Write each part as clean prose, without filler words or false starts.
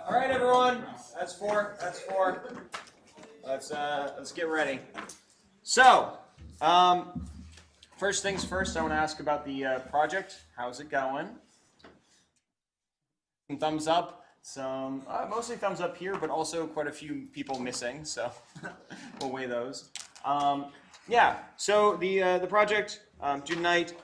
All right, everyone. That's four. That's four. Let's get ready. So, first things first, I want to ask about the project. How's it going? Some thumbs up. Some mostly thumbs up here, but also quite a few people missing. So we'll weigh those. Yeah. So the project due tonight,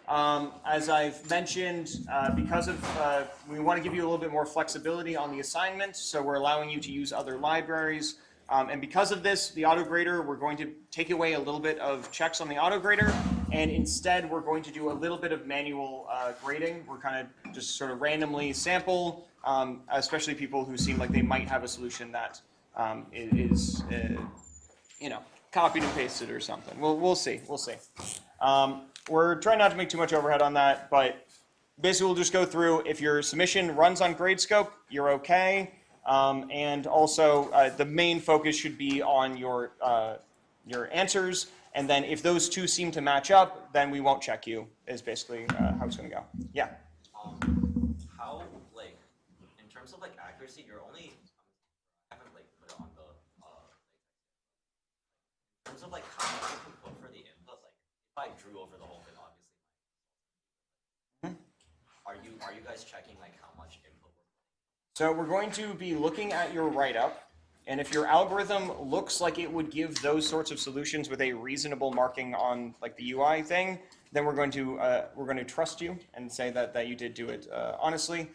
as I've mentioned, because of we want to give you a little bit more flexibility on the assignment, so we're allowing you to use other libraries. And because of this, the autograder, we're going to take away a little bit of checks on the autograder, and instead we're going to do a little bit of manual grading. We're kind of just sort of randomly sample, especially people who seem like they might have a solution that is, copied and pasted or something. We'll see. We'll see. We're trying not to make too much overhead on that, but basically we'll just go through. If your submission runs on Gradescope, you're okay. And also, the main focus should be on your answers. And then if those two seem to match up, then we won't check you, is basically how it's going to go. Yeah? How, in terms of, accuracy, you're only, I haven't, put it on the, in terms of, how much you can put for the input, if I drew over the whole thing, obviously, are you guys checking, how much input? So we're going to be looking at your write-up, and if your algorithm looks like it would give those sorts of solutions with a reasonable marking on the UI thing, then we're going to trust you and say that you did do it honestly.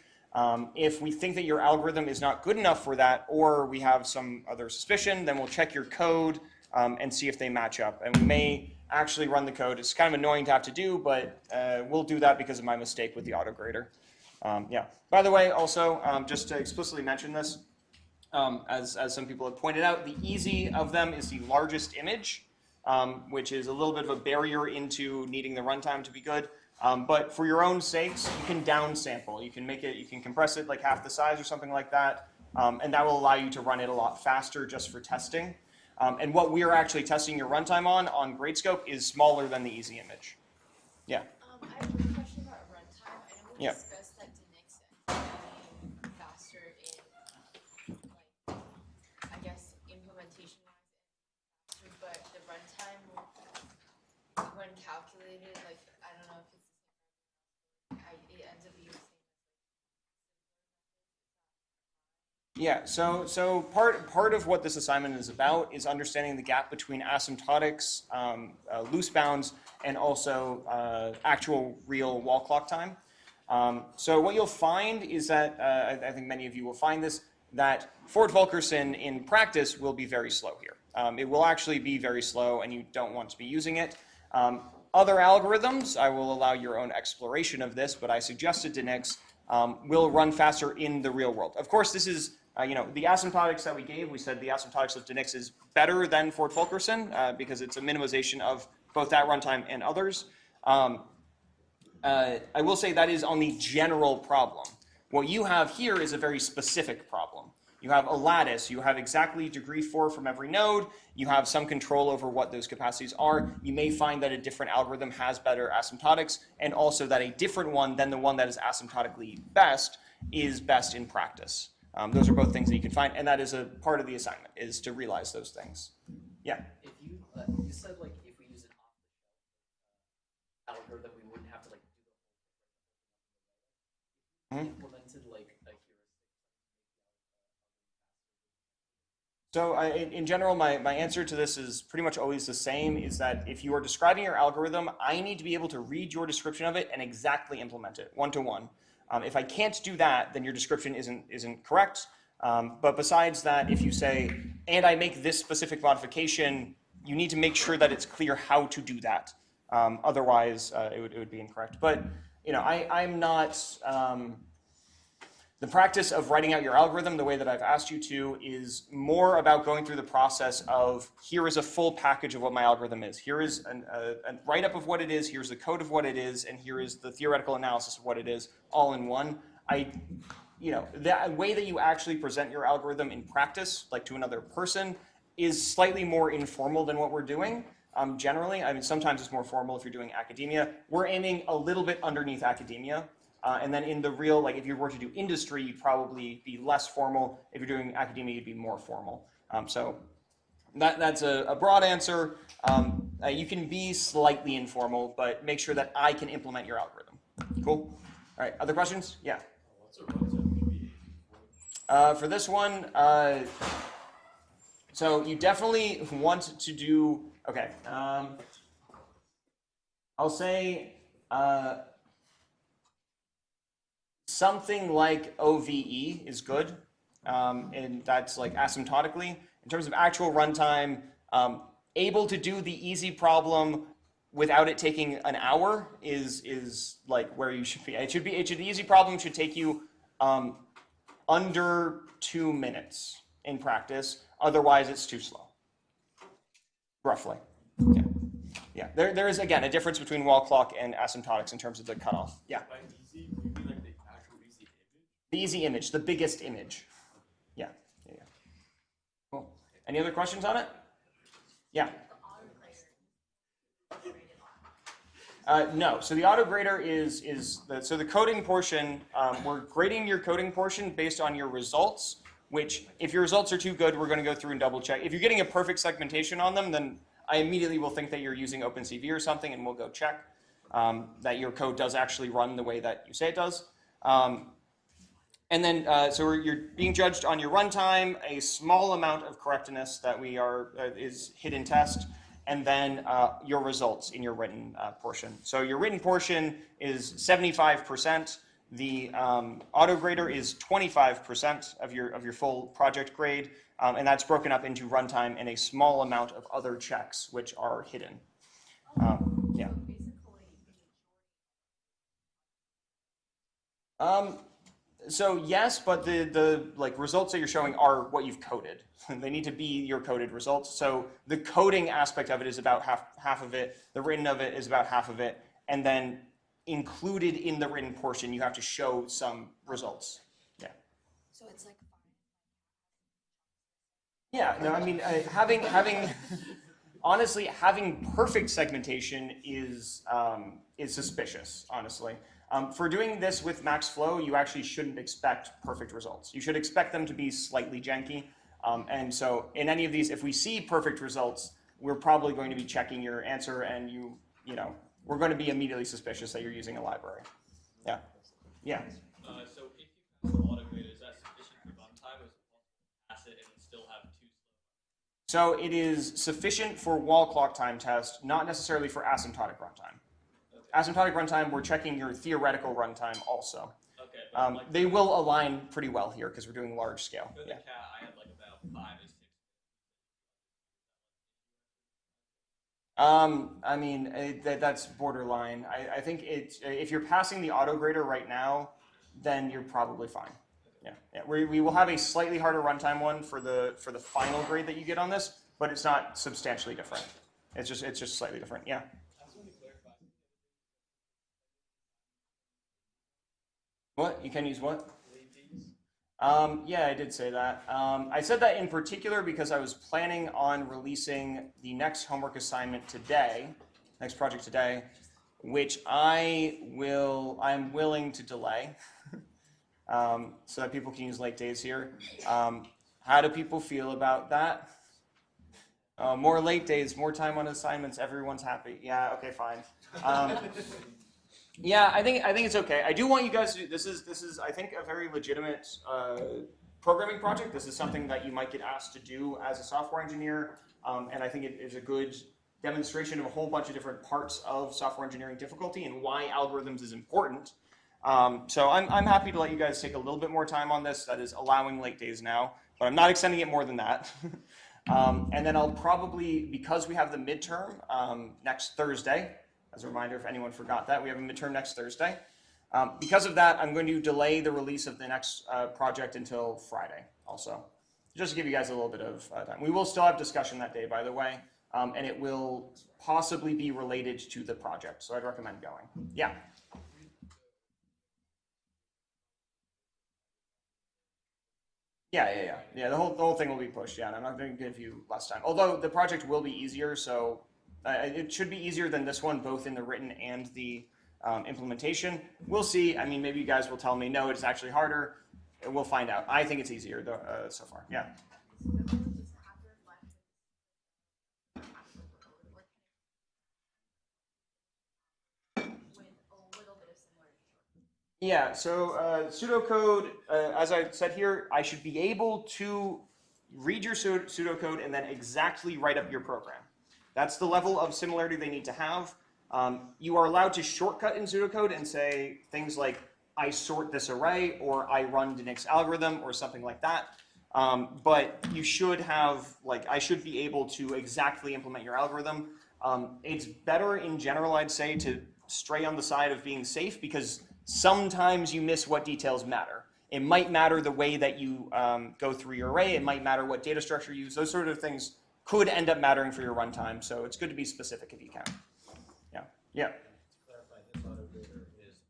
If we think that your algorithm is not good enough for that, or we have some other suspicion, then we'll check your code and see if they match up. And we may actually run the code. It's kind of annoying to have to do, but we'll do that because of my mistake with the autograder. Yeah. By the way, also, just to explicitly mention this, as some people have pointed out, the easy of them is the largest image, which is a little bit of a barrier into needing the runtime to be good. But for your own sakes, you can downsample. You can compress it half the size or something like that, and that will allow you to run it a lot faster just for testing. And what we are actually testing your runtime on Gradescope is smaller than the easy image. Yeah. I have a question about runtime. I know we discussed that Linux being faster in, I guess, implementation-wise, but the runtime, when calculated, I don't know if it's the same, it ends up being the same. Yeah, so part of what this assignment is about is understanding the gap between asymptotics, loose bounds, and also actual real wall clock time. So what you'll find is that, I think many of you will find this, that Ford-Volkerson in practice will be very slow here. It will actually be very slow, and you don't want to be using it. Other algorithms, I will allow your own exploration of this, but I suggested Linux will run faster in the real world. Of course, this is the asymptotics that we gave, we said the asymptotics of Linux is better than Ford-Volkerson because it's a minimization of both that runtime and others. I will say that is on the general problem. What you have here is a very specific problem. You have a lattice. You have exactly degree 4 from every node. You have some control over what those capacities are. You may find that a different algorithm has better asymptotics, and also that a different one than the one that is asymptotically best is best in practice. Those are both things that you can find, and that is a part of the assignment, is to realize those things. Yeah? If you said, if we use an off-the-shelf algorithm, we wouldn't have to, do the whole implemented, a heuristic. So in general, my answer to this is pretty much always the same, is that if you are describing your algorithm, I need to be able to read your description of it and exactly implement it, one-to-one. If I can't do that, then your description isn't correct. But besides that, if you say, and I make this specific modification, you need to make sure that it's clear how to do that. Otherwise, it would be incorrect. But I'm not. The practice of writing out your algorithm the way that I've asked you to is more about going through the process of, here is a full package of what my algorithm is. Here is a write-up of what it is, here's the code of what it is, and here is the theoretical analysis of what it is, all in one. The way that you actually present your algorithm in practice, to another person, is slightly more informal than what we're doing. generally. I mean, sometimes it's more formal if you're doing academia. We're aiming a little bit underneath academia. And then in the real, like if you were to do industry, you'd probably be less formal. If you're doing academia, you'd be more formal. So that's a broad answer. You can be slightly informal, but make sure that I can implement your algorithm. Cool? All right, other questions? Yeah. What's a runtime should be For this one, so you definitely want to do, okay, I'll say something like OVE is good, and that's like asymptotically. In terms of actual runtime, able to do the easy problem without it taking an hour is like where you should be. The easy problem should take you under 2 minutes in practice. Otherwise, it's too slow. Roughly. Yeah. Yeah. There is again a difference between wall clock and asymptotics in terms of the cutoff. Yeah. By easy, you mean like the actual easy image? The easy image, the biggest image. Yeah. Yeah. Yeah. Cool. Any other questions on it? Yeah. No. So the auto grader is the coding portion. We're grading your coding portion based on your results. Which, if your results are too good, we're going to go through and double check. If you're getting a perfect segmentation on them, then I immediately will think that you're using OpenCV or something, and we'll go check that your code does actually run the way that you say it does. And then, you're being judged on your runtime, a small amount of correctness that is hidden test, and then your results in your written portion. So your written portion is 75%. The auto grader is 25% of your full project grade, and that's broken up into runtime and a small amount of other checks which are hidden. Yeah. So yes, but the like results that you're showing are what you've coded. They need to be your coded results. So the coding aspect of it is about half of it. The written of it is about half of it, and then included in the written portion, you have to show some results. Yeah. So it's like Yeah. No, I mean having honestly having perfect segmentation is suspicious. Honestly, for doing this with max flow, you actually shouldn't expect perfect results. You should expect them to be slightly janky. And so in any of these, if we see perfect results, we're probably going to be checking your answer, and we're going to be immediately suspicious that you're using a library. Yeah. Yeah. So if you pass the auto grader, is that sufficient for runtime, or is it possible to pass it and still have too slow? So it is sufficient for wall clock time test, not necessarily for asymptotic runtime. Okay. Asymptotic runtime, we're checking your theoretical runtime also. Okay. But They will align pretty well here because we're doing large scale. for the Yeah. cat, I had like about 5 to 6. I mean, that's borderline. I think if you're passing the auto grader right now, then you're probably fine. Yeah, yeah. We will have a slightly harder runtime one for the final grade that you get on this, but it's not substantially different. It's just slightly different. Yeah. I just want to clarify. What? You can use what? Late fees? Yeah, I did say that. I said that in particular because I was planning on releasing the next homework assignment today, next project today, which I'm willing to delay so that people can use late days here. How do people feel about that? More late days, more time on assignments, everyone's happy. Yeah, okay, fine. Yeah, I think it's okay. I do want you guys to do this is I think a very legitimate programming project. This is something that you might get asked to do as a software engineer, and I think it is a good demonstration of a whole bunch of different parts of software engineering difficulty and why algorithms is important. So I'm happy to let you guys take a little bit more time on this. That is allowing late days now, but I'm not extending it more than that. And then I'll probably, because we have the midterm next Thursday, as a reminder, if anyone forgot that, we have a midterm next Thursday. Because of that, I'm going to delay the release of the next project until Friday also, just to give you guys a little bit of time. We will still have discussion that day, by the way, and it will possibly be related to the project, so I'd recommend going. Yeah. Yeah. The whole thing will be pushed. Yeah, and I'm not going to give you less time. Although the project will be easier, so It should be easier than this one, both in the written and the implementation. We'll see. I mean, maybe you guys will tell me, no, it's actually harder. We'll find out. I think it's easier though, so far. Yeah. Yeah, so pseudocode, as I said here, I should be able to read your pseudocode and then exactly write up your program. That's the level of similarity they need to have. You are allowed to shortcut in pseudocode and say things like, I sort this array, or I run the next algorithm, or something like that. But you should have, like, I should be able to exactly implement your algorithm. It's better in general, I'd say, to stray on the side of being safe, because sometimes you miss what details matter. It might matter the way that you go through your array. It might matter what data structure you use. Those sort of things could end up mattering for your runtime. So it's good to be specific if you can. Yeah. Yeah. To clarify, this auto grader is.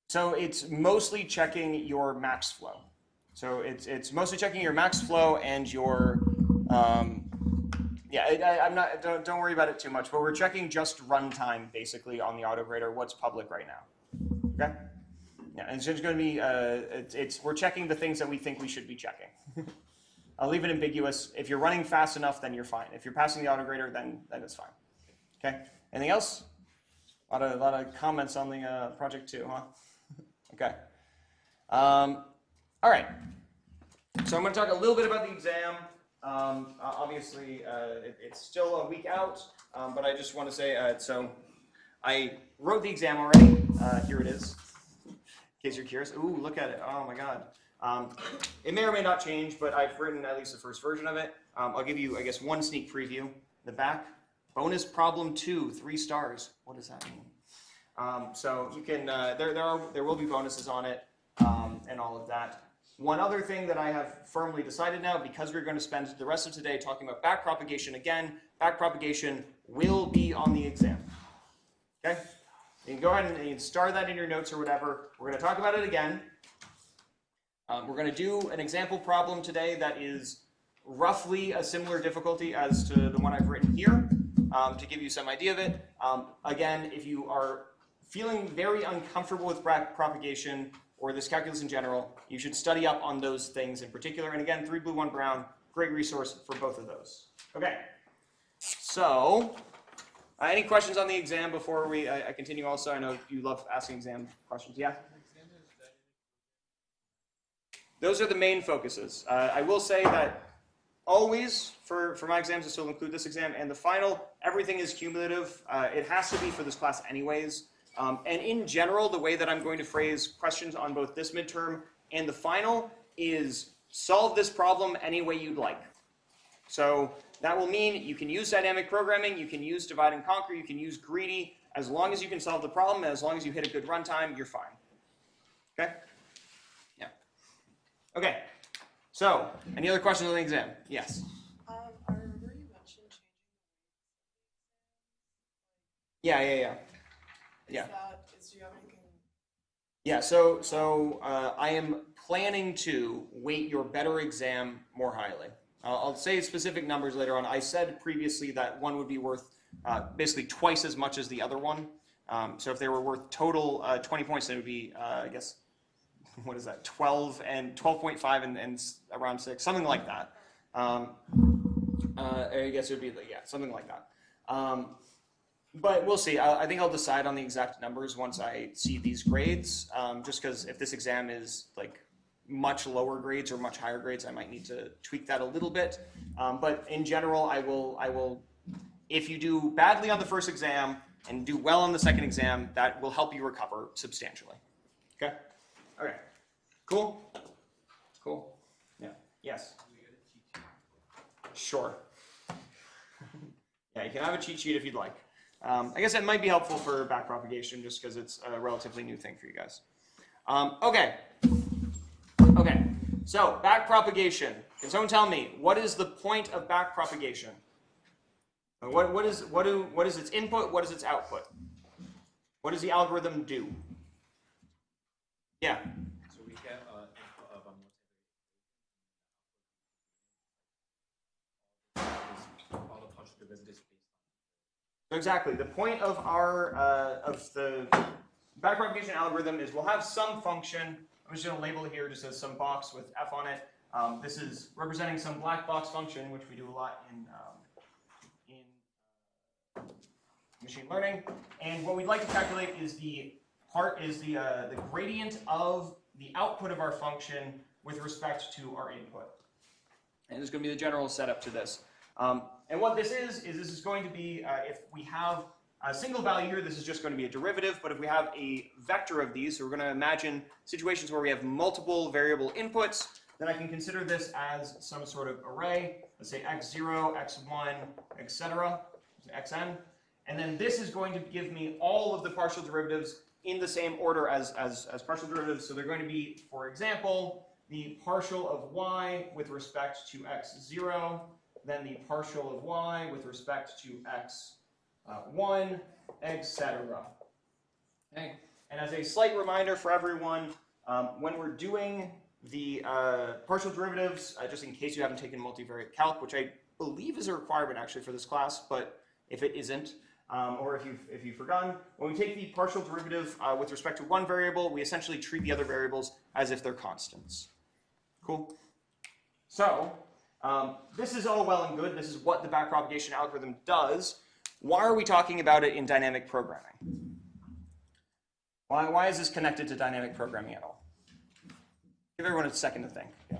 So it's mostly checking your max flow. So it's mostly checking your max flow and your I'm not. Don't worry about it too much. But we're checking just runtime basically on the autograder. What's public right now? Okay. Yeah, and it's just going to be. We're checking the things that we think we should be checking. I'll leave it ambiguous. If you're running fast enough, then you're fine. If you're passing the autograder, then it's fine. Okay. Anything else? A lot of comments on the project too, huh? Okay. All right. So I'm going to talk a little bit about the exam. Obviously, it's still a week out, but I just want to say, so I wrote the exam already. Here it is, in case you're curious. Ooh, look at it. Oh my God. It may or may not change, but I've written at least the first version of it. I'll give you, I guess, one sneak preview. The back, bonus problem 2, 3 stars. What does that mean? So you can, there will be bonuses on it, and all of that. One other thing that I have firmly decided now, because we're going to spend the rest of today talking about backpropagation again, backpropagation will be on the exam. Okay? You can go ahead and you can star that in your notes or whatever. We're going to talk about it again. We're going to do an example problem today that is roughly a similar difficulty as to the one I've written here, to give you some idea of it. Again, if you are feeling very uncomfortable with backpropagation, or this calculus in general, you should study up on those things in particular. And again, 3 Blue, 1 Brown, great resource for both of those. Okay, so any questions on the exam before I continue also? I know you love asking exam questions. Yeah? Those are the main focuses. I will say that always, for my exams, I still include this exam, and the final, everything is cumulative. It has to be for this class anyways. And in general, the way that I'm going to phrase questions on both this midterm and the final is solve this problem any way you'd like. So that will mean you can use dynamic programming, you can use divide and conquer, you can use greedy. As long as you can solve the problem, and as long as you hit a good runtime, you're fine. Okay? Yeah. Okay. So, any other questions on the exam? Yes. I remember you mentioned changing Yeah. the Yeah. do you have anything? Yeah, so I am planning to weight your better exam more highly. I'll say specific numbers later on. I said previously that one would be worth basically twice as much as the other one. So if they were worth total 20 points, then it would be, I guess, what is that, 12 and 12.5 and around 6, something like that. I guess it would be, yeah, something like that. But we'll see. I think I'll decide on the exact numbers once I see these grades, just because if this exam is like much lower grades or much higher grades, I might need to tweak that a little bit. But in general, I will, if you do badly on the first exam and do well on the second exam, that will help you recover substantially. Okay? Okay. Cool? Cool. Yeah. Yes? Sure. Yeah, you can have a cheat sheet if you'd like. I guess it might be helpful for backpropagation just because it's a relatively new thing for you guys. Okay. Okay. So, backpropagation. Can someone tell me, what is the point of backpropagation? What is its input? What is its output? What does the algorithm do? Yeah. So we get input of So exactly, the point of our of the backpropagation algorithm is we'll have some function. I'm just going to label it here just as some box with f on it. This is representing some black box function, which we do a lot in machine learning. And what we'd like to calculate is the gradient of the output of our function with respect to our input. And this is going to be the general setup to this. And what this is this is going to be, if we have a single value here, this is just going to be a derivative, but if we have a vector of these, so we're going to imagine situations where we have multiple variable inputs, then I can consider this as some sort of array, let's say x0, x1, etc., xn, and then this is going to give me all of the partial derivatives in the same order as partial derivatives, so they're going to be, for example, the partial of y with respect to x0, then the partial of y with respect to x1, etc. Okay. And as a slight reminder for everyone, when we're doing the partial derivatives, just in case you haven't taken multivariate calc, which I believe is a requirement actually for this class, but if it isn't, or if you've forgotten, when we take the partial derivative with respect to one variable, we essentially treat the other variables as if they're constants. Cool? So, this is all well and good. This is what the backpropagation algorithm does. Why are we talking about it in dynamic programming? Why is this connected to dynamic programming at all? Give everyone a second to think. Yeah.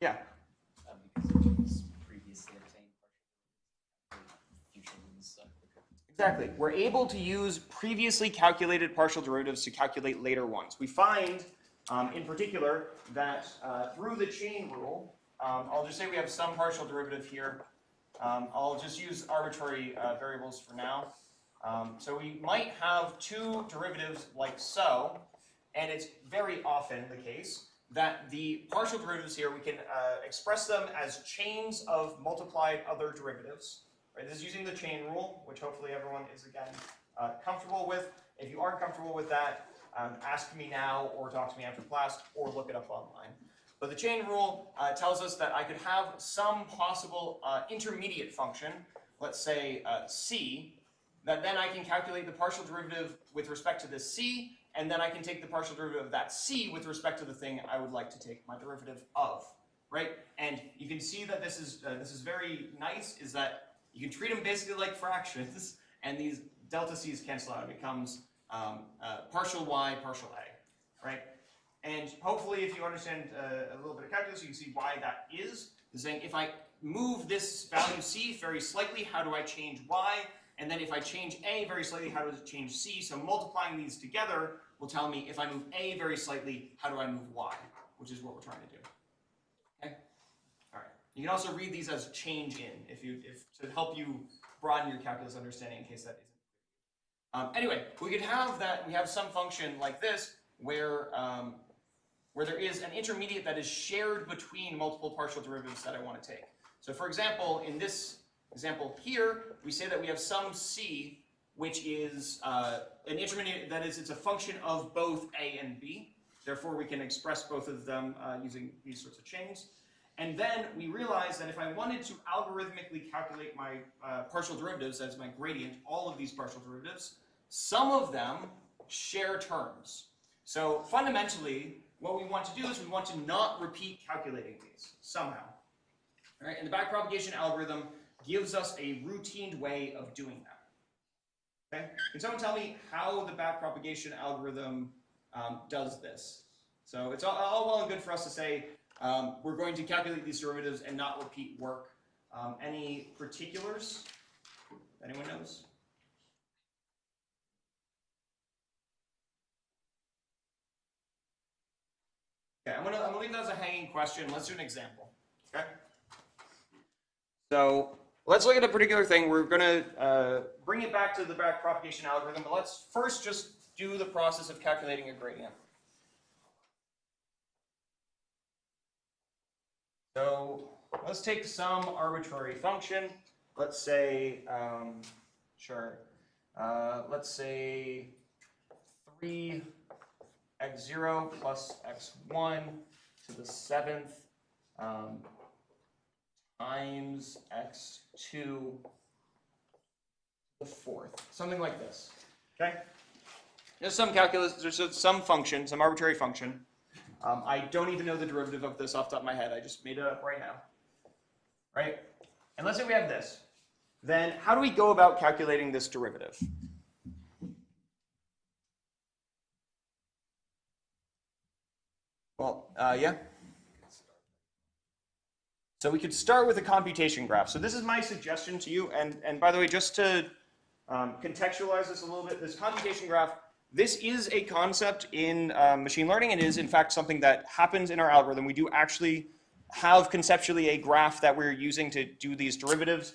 Yeah. Because it was previously obtained future ones quicker. Exactly. We're able to use previously calculated partial derivatives to calculate later ones. We find, in particular, that through the chain rule, I'll just say we have some partial derivative here. I'll just use arbitrary variables for now. So we might have two derivatives like so, and it's very often the case that the partial derivatives here, we can express them as chains of multiplied other derivatives. Right? This is using the chain rule, which hopefully everyone is, again, comfortable with. If you aren't comfortable with that, ask me now or talk to me after class or look it up online. But the chain rule tells us that I could have some possible intermediate function, let's say c, that then I can calculate the partial derivative with respect to this c, and then I can take the partial derivative of that c with respect to the thing I would like to take my derivative of, right? And you can see that this is very nice, is that you can treat them basically like fractions, and these delta c's cancel out. It becomes partial y, partial a, right? And hopefully, if you understand a little bit of calculus, you can see why that is. It's saying if I move this value c very slightly, how do I change y? And then if I change a very slightly, how does it change c? So multiplying these together will tell me if I move a very slightly, how do I move y? Which is what we're trying to do. Okay. All right. You can also read these as change in, to help you broaden your calculus understanding in case that isn't. Anyway, we could have that. We have some function like this where there is an intermediate that is shared between multiple partial derivatives that I want to take. So, for example, in this example here, we say that we have some c, which is an intermediate. That is, it's a function of both a and b. Therefore, we can express both of them using these sorts of chains. And then we realize that if I wanted to algorithmically calculate my partial derivatives as my gradient, all of these partial derivatives, some of them share terms. So fundamentally, what we want to do is we want to not repeat calculating these somehow. All right? And the backpropagation algorithm gives us a routined way of doing that. Okay? Can someone tell me how the backpropagation algorithm does this? So it's all well and good for us to say, we're going to calculate these derivatives and not repeat work. Any particulars? Anyone knows? Okay, I'm gonna leave that as a hanging question. Let's do an example. Okay. So let's look at a particular thing. We're gonna bring it back to the backpropagation algorithm, but let's first just do the process of calculating a gradient. So let's take some arbitrary function. Let's say, let's say 3x0 plus x1 to the 7th times x2 to the fourth, something like this. Okay? There's some calculus, there's some function, some arbitrary function. I don't even know the derivative of this off the top of my head. I just made it up right now. Right? And let's say we have this. Then how do we go about calculating this derivative? Well, yeah. So we could start with a computation graph. So this is my suggestion to you. And by the way, just to contextualize this a little bit, this computation graph, this is a concept in machine learning. It is, in fact, something that happens in our algorithm. We do actually have conceptually a graph that we're using to do these derivatives.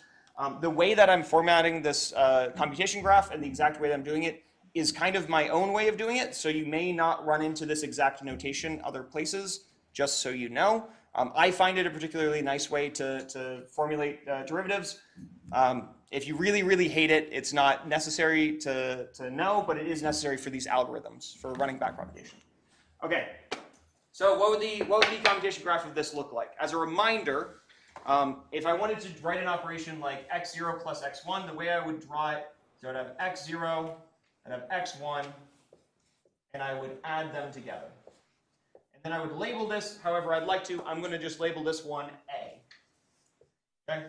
The way that I'm formatting this computation graph and the exact way that I'm doing it is kind of my own way of doing it. So you may not run into this exact notation other places, just so you know. I find it a particularly nice way to formulate derivatives. If you really, really hate it, it's not necessary to know, but it is necessary for these algorithms, for running backpropagation. Okay, so what would the computation graph of this look like? As a reminder, if I wanted to write an operation like x0 plus x1, the way I would draw it, so I'd have x0, I'd have x1, and I would add them together. And then I would label this however I'd like to. I'm going to just label this one A. Okay?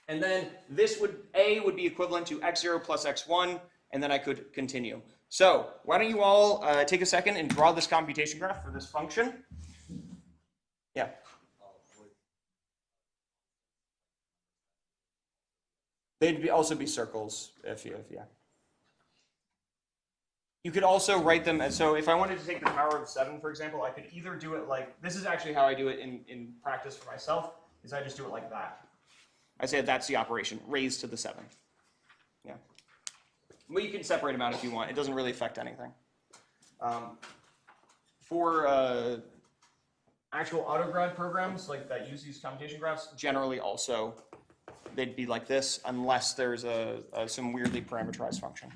And then this A would be equivalent to x0 plus x1, and then I could continue. So why don't you all take a second and draw this computation graph for this function? Yeah. They'd also be circles if yeah. You could also write them as, so if I wanted to take the power of 7, for example, I could either do it like, this is actually how I do it in practice for myself, is I just do it like that. I say that's the operation, raised to the 7. Yeah. Well, you can separate them out if you want. It doesn't really affect anything. For actual autograd programs like that use these computation graphs, generally also they'd be like this unless there's some weirdly parameterized function.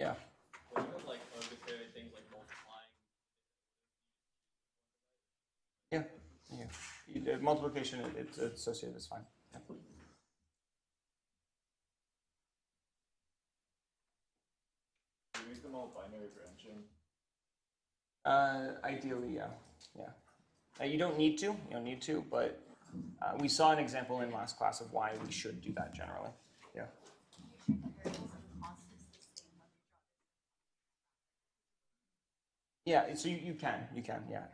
Yeah. What about like arbitrary things like multiplying? Yeah. Multiplication, it's associated, it's fine. Yeah. Do you make them all binary branching? Ideally, yeah. You don't need to, but we saw an example in last class of why we should do that generally. Yeah. Yeah, so you can, yeah.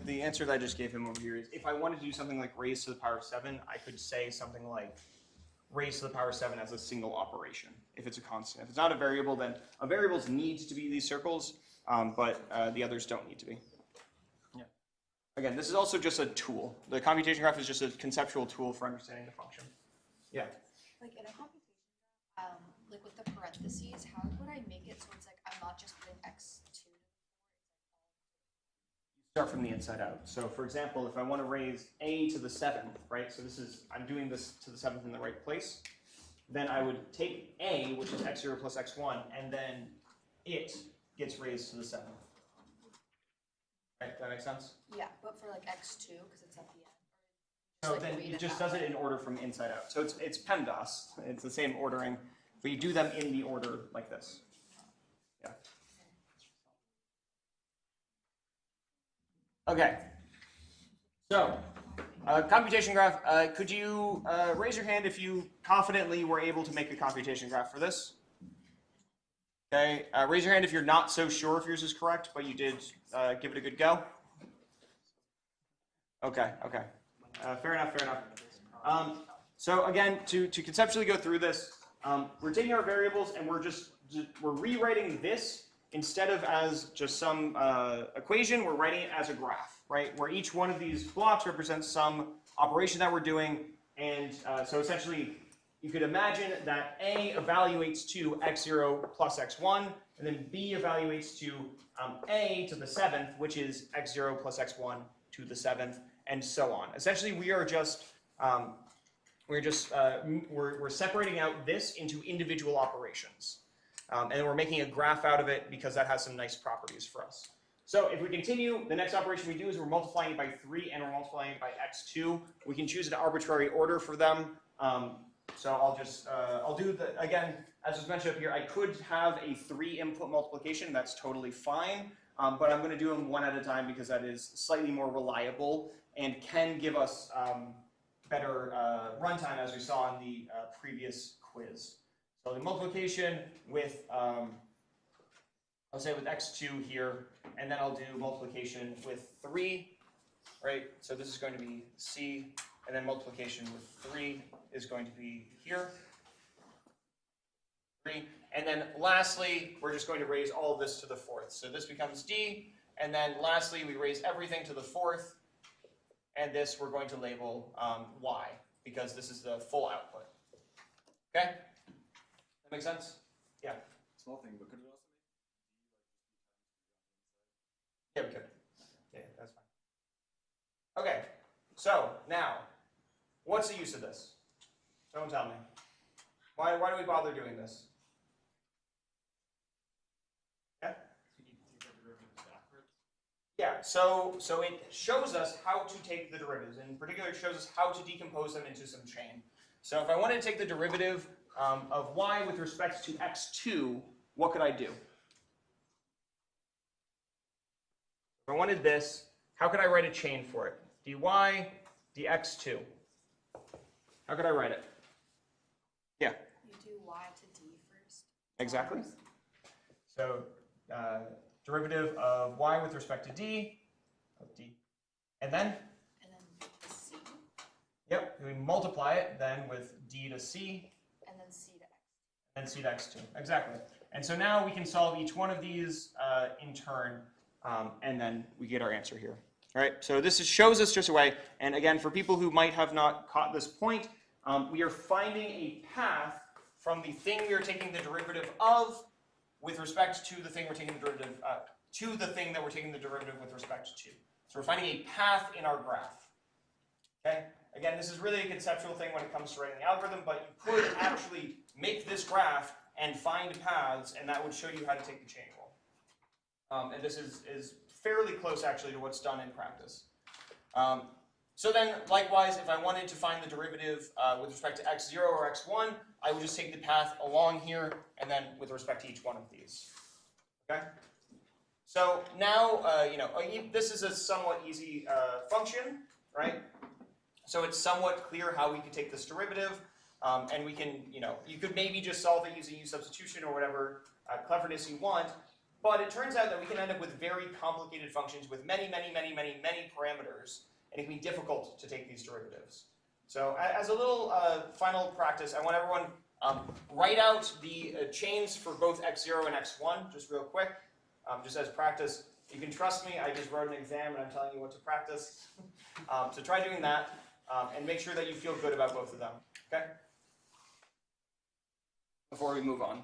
The answer that I just gave him over here is if I wanted to do something like raised to the power of 7, I could say something like raised to the power of 7 as a single operation, if it's a constant. If it's not a variable, then a variables need to be these circles, but the others don't need to be. Yeah. Again, this is also just a tool. The computation graph is just a conceptual tool for understanding the function. Yeah. Like in a computation graph, like with the parentheses, how would I make it so it's like I'm not just putting x2? Start from the inside out. So for example, if I want to raise a to the 7th, right? So I'm doing this to the 7th in the right place. Then I would take a, which is x0 plus x1, and then it gets raised to the 7th. Right, that makes sense? Yeah, but for like x2, because it's at the end. So like then read it just that does it in order from inside out. So it's PEMDAS. It's the same ordering, but you do them in the order like this. Yeah. Okay. So, computation graph. Could you raise your hand if you confidently were able to make a computation graph for this? Okay. Raise your hand if you're not so sure if yours is correct, but you did give it a good go. Okay. Okay. Fair enough. Fair enough. So again, to conceptually go through this, we're taking our variables and we're rewriting this instead of as just some equation. We're writing it as a graph. right? Where each one of these blocks represents some operation that we're doing, and so essentially you could imagine that A evaluates to x0 plus x1, and then B evaluates to A to the 7th, which is x0 plus x1 to the 7th, and so on. Essentially, we are just we're separating out this into individual operations, and then we're making a graph out of it because that has some nice properties for us. So if we continue, the next operation we do is we're multiplying it by 3 and we're multiplying it by x2. We can choose an arbitrary order for them. So I'll do the, again, as was mentioned up here, I could have a 3 input multiplication. That's totally fine. But I'm going to do them one at a time because that is slightly more reliable and can give us better runtime, as we saw in the previous quiz. So the multiplication with, I'll say with x2 here, and then I'll do multiplication with 3, right? So this is going to be c, and then multiplication with 3 is going to be here. 3. And then lastly, we're just going to raise all of this to the 4th. So this becomes d, and then lastly, we raise everything to the 4th, and this we're going to label y, because this is the full output. Okay? That make sense? Yeah. Small thing, but could it also Yeah, we could. Yeah, that's fine. Okay, so now, what's the use of this? Someone tell me. Why do we bother doing this? Yeah? Yeah, so it shows us how to take the derivatives. In particular, it shows us how to decompose them into some chain. So if I wanted to take the derivative of y with respect to x2, what could I do? If I wanted this, how could I write a chain for it? dy dx2. How could I write it? Yeah. You do y to d first. Exactly. So derivative of y with respect to d, and then? And then c. Yep, we multiply it then with d to c. And then c to x. And c to x2, exactly. And so now we can solve each one of these in turn, and then we get our answer here. All right, so this shows us just a way, and again, for people who might have not caught this point, we are finding a path from the thing we are taking the derivative of with respect to the thing we're taking the derivative, to the thing that we're taking the derivative with respect to. So we're finding a path in our graph. Okay? Again, this is really a conceptual thing when it comes to writing the algorithm, but you could actually make this graph and find paths, and that would show you how to take the chain rule. And this is fairly close, actually, to what's done in practice. So then, likewise, if I wanted to find the derivative with respect to x0 or x1, I would just take the path along here, and then with respect to each one of these. Okay? So now, this is a somewhat easy function, right? So it's somewhat clear how we could take this derivative, and we can, you could maybe just solve it using U substitution or whatever cleverness you want, but it turns out that we can end up with very complicated functions with many, many, many, many, many parameters, and it can be difficult to take these derivatives. So as a little final practice, I want everyone write out the chains for both x0 and x1, just real quick, just as practice. You can trust me, I just wrote an exam and I'm telling you what to practice. So try doing that, and make sure that you feel good about both of them, okay? Before we move on.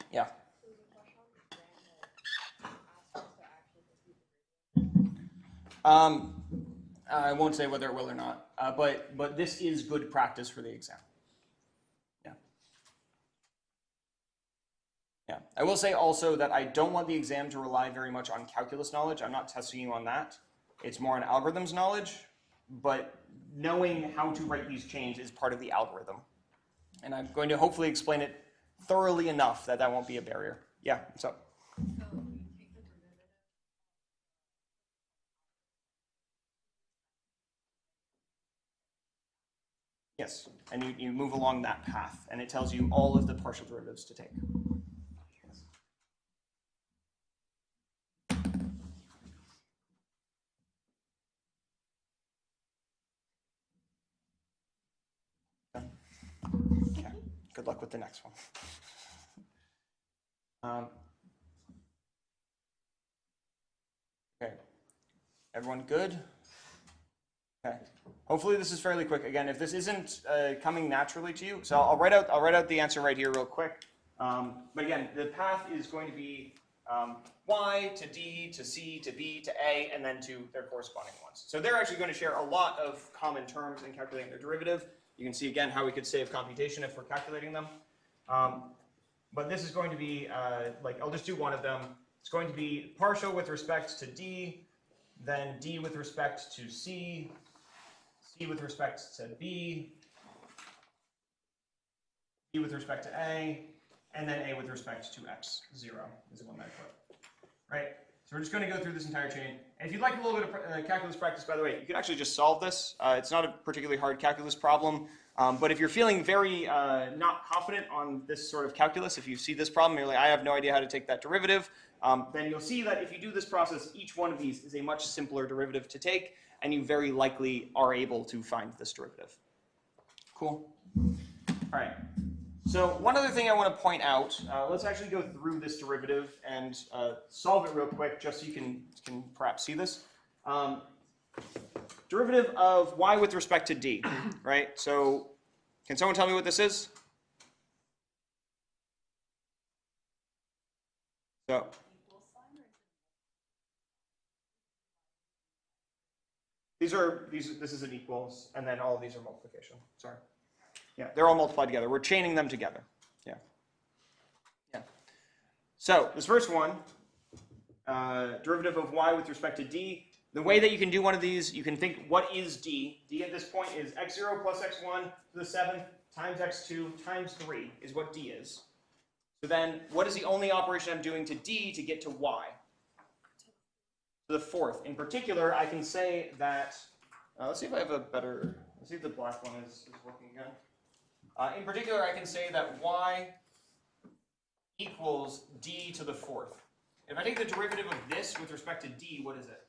Yeah. I won't say whether it will or not, but this is good practice for the exam. Yeah. Yeah. I will say also that I don't want the exam to rely very much on calculus knowledge. I'm not testing you on that. It's more on algorithms knowledge, but knowing how to write these chains is part of the algorithm. And I'm going to hopefully explain it thoroughly enough that that won't be a barrier. Yeah, so. So you take the derivative. Yes, and you move along that path, and it tells you all of the partial derivatives to take. Okay. Good luck with the next one. Okay, everyone good? Okay. Hopefully this is fairly quick. Again, if this isn't coming naturally to you, so I'll write out the answer right here real quick. But again, the path is going to be y to d to c to b to a, and then to their corresponding ones. So they're actually going to share a lot of common terms in calculating their derivative. You can see again how we could save computation if we're calculating them. But this is going to be like, I'll just do one of them. It's going to be partial with respect to d, then d with respect to c, c with respect to b, b with respect to a, and then a with respect to x, 0 is the one that I put. Right? So we're just going to go through this entire chain. And if you'd like a little bit of calculus practice, by the way, you can actually just solve this. It's not a particularly hard calculus problem. But if you're feeling very not confident on this sort of calculus, if you see this problem, you're like, I have no idea how to take that derivative, then you'll see that if you do this process, each one of these is a much simpler derivative to take, and you very likely are able to find this derivative. Cool? All right. So one other thing I want to point out, let's actually go through this derivative and solve it real quick, just so you can perhaps see this. Derivative of y with respect to d, right? So can someone tell me what this is? So this is an equals, and then all of these are multiplication. Sorry. Yeah, they're all multiplied together. We're chaining them together. Yeah. Yeah. So this first one, derivative of y with respect to d. The way that you can do one of these, you can think, what is d? D at this point is x0 plus x1 to the 7th times x2 times 3 is what d is. So then, what is the only operation I'm doing to d to get to y? To the 4th. In particular, I can say that, let's see if I have a better, let's see if the black one is working again. In particular, I can say that y equals d to the 4th. If I take the derivative of this with respect to d, what is it?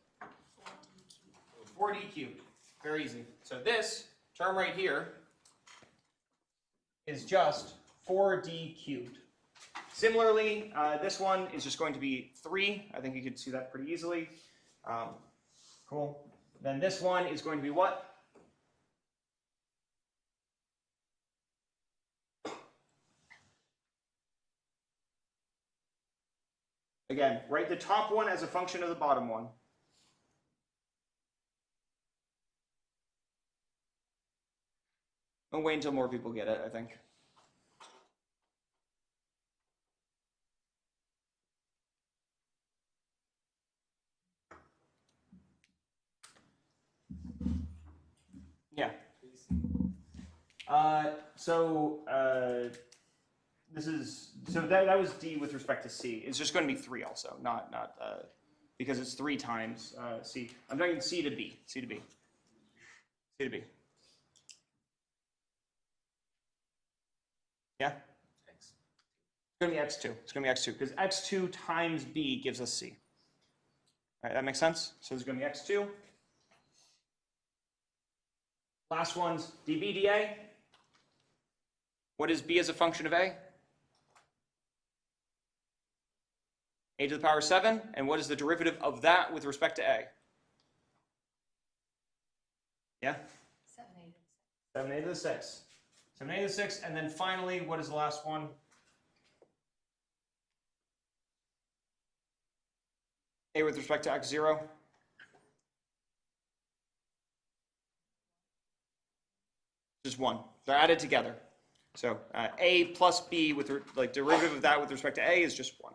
4d cubed. Very easy. So this term right here is just 4d cubed. Similarly, this one is just going to be 3. I think you could see that pretty easily. Cool. Then this one is going to be what? Again, write the top one as a function of the bottom one. I'll wait until more people get it, I think. Yeah. That was d with respect to c. It's just going to be 3 also, not because it's 3 times c. I'm talking c to b, c to b, c to b. Yeah? It's going to be x2. It's going to be x2 because x2 times b gives us c. All right, that makes sense? So there's going to be x2. Last one's db dA. What is b as a function of a? A to the power 7. And what is the derivative of that with respect to a? Yeah? 7a to the 6. 7a to the 6. And then finally, what is the last one? A with respect to x0. Just 1. They're added together. So a plus b with derivative of that with respect to a is just 1.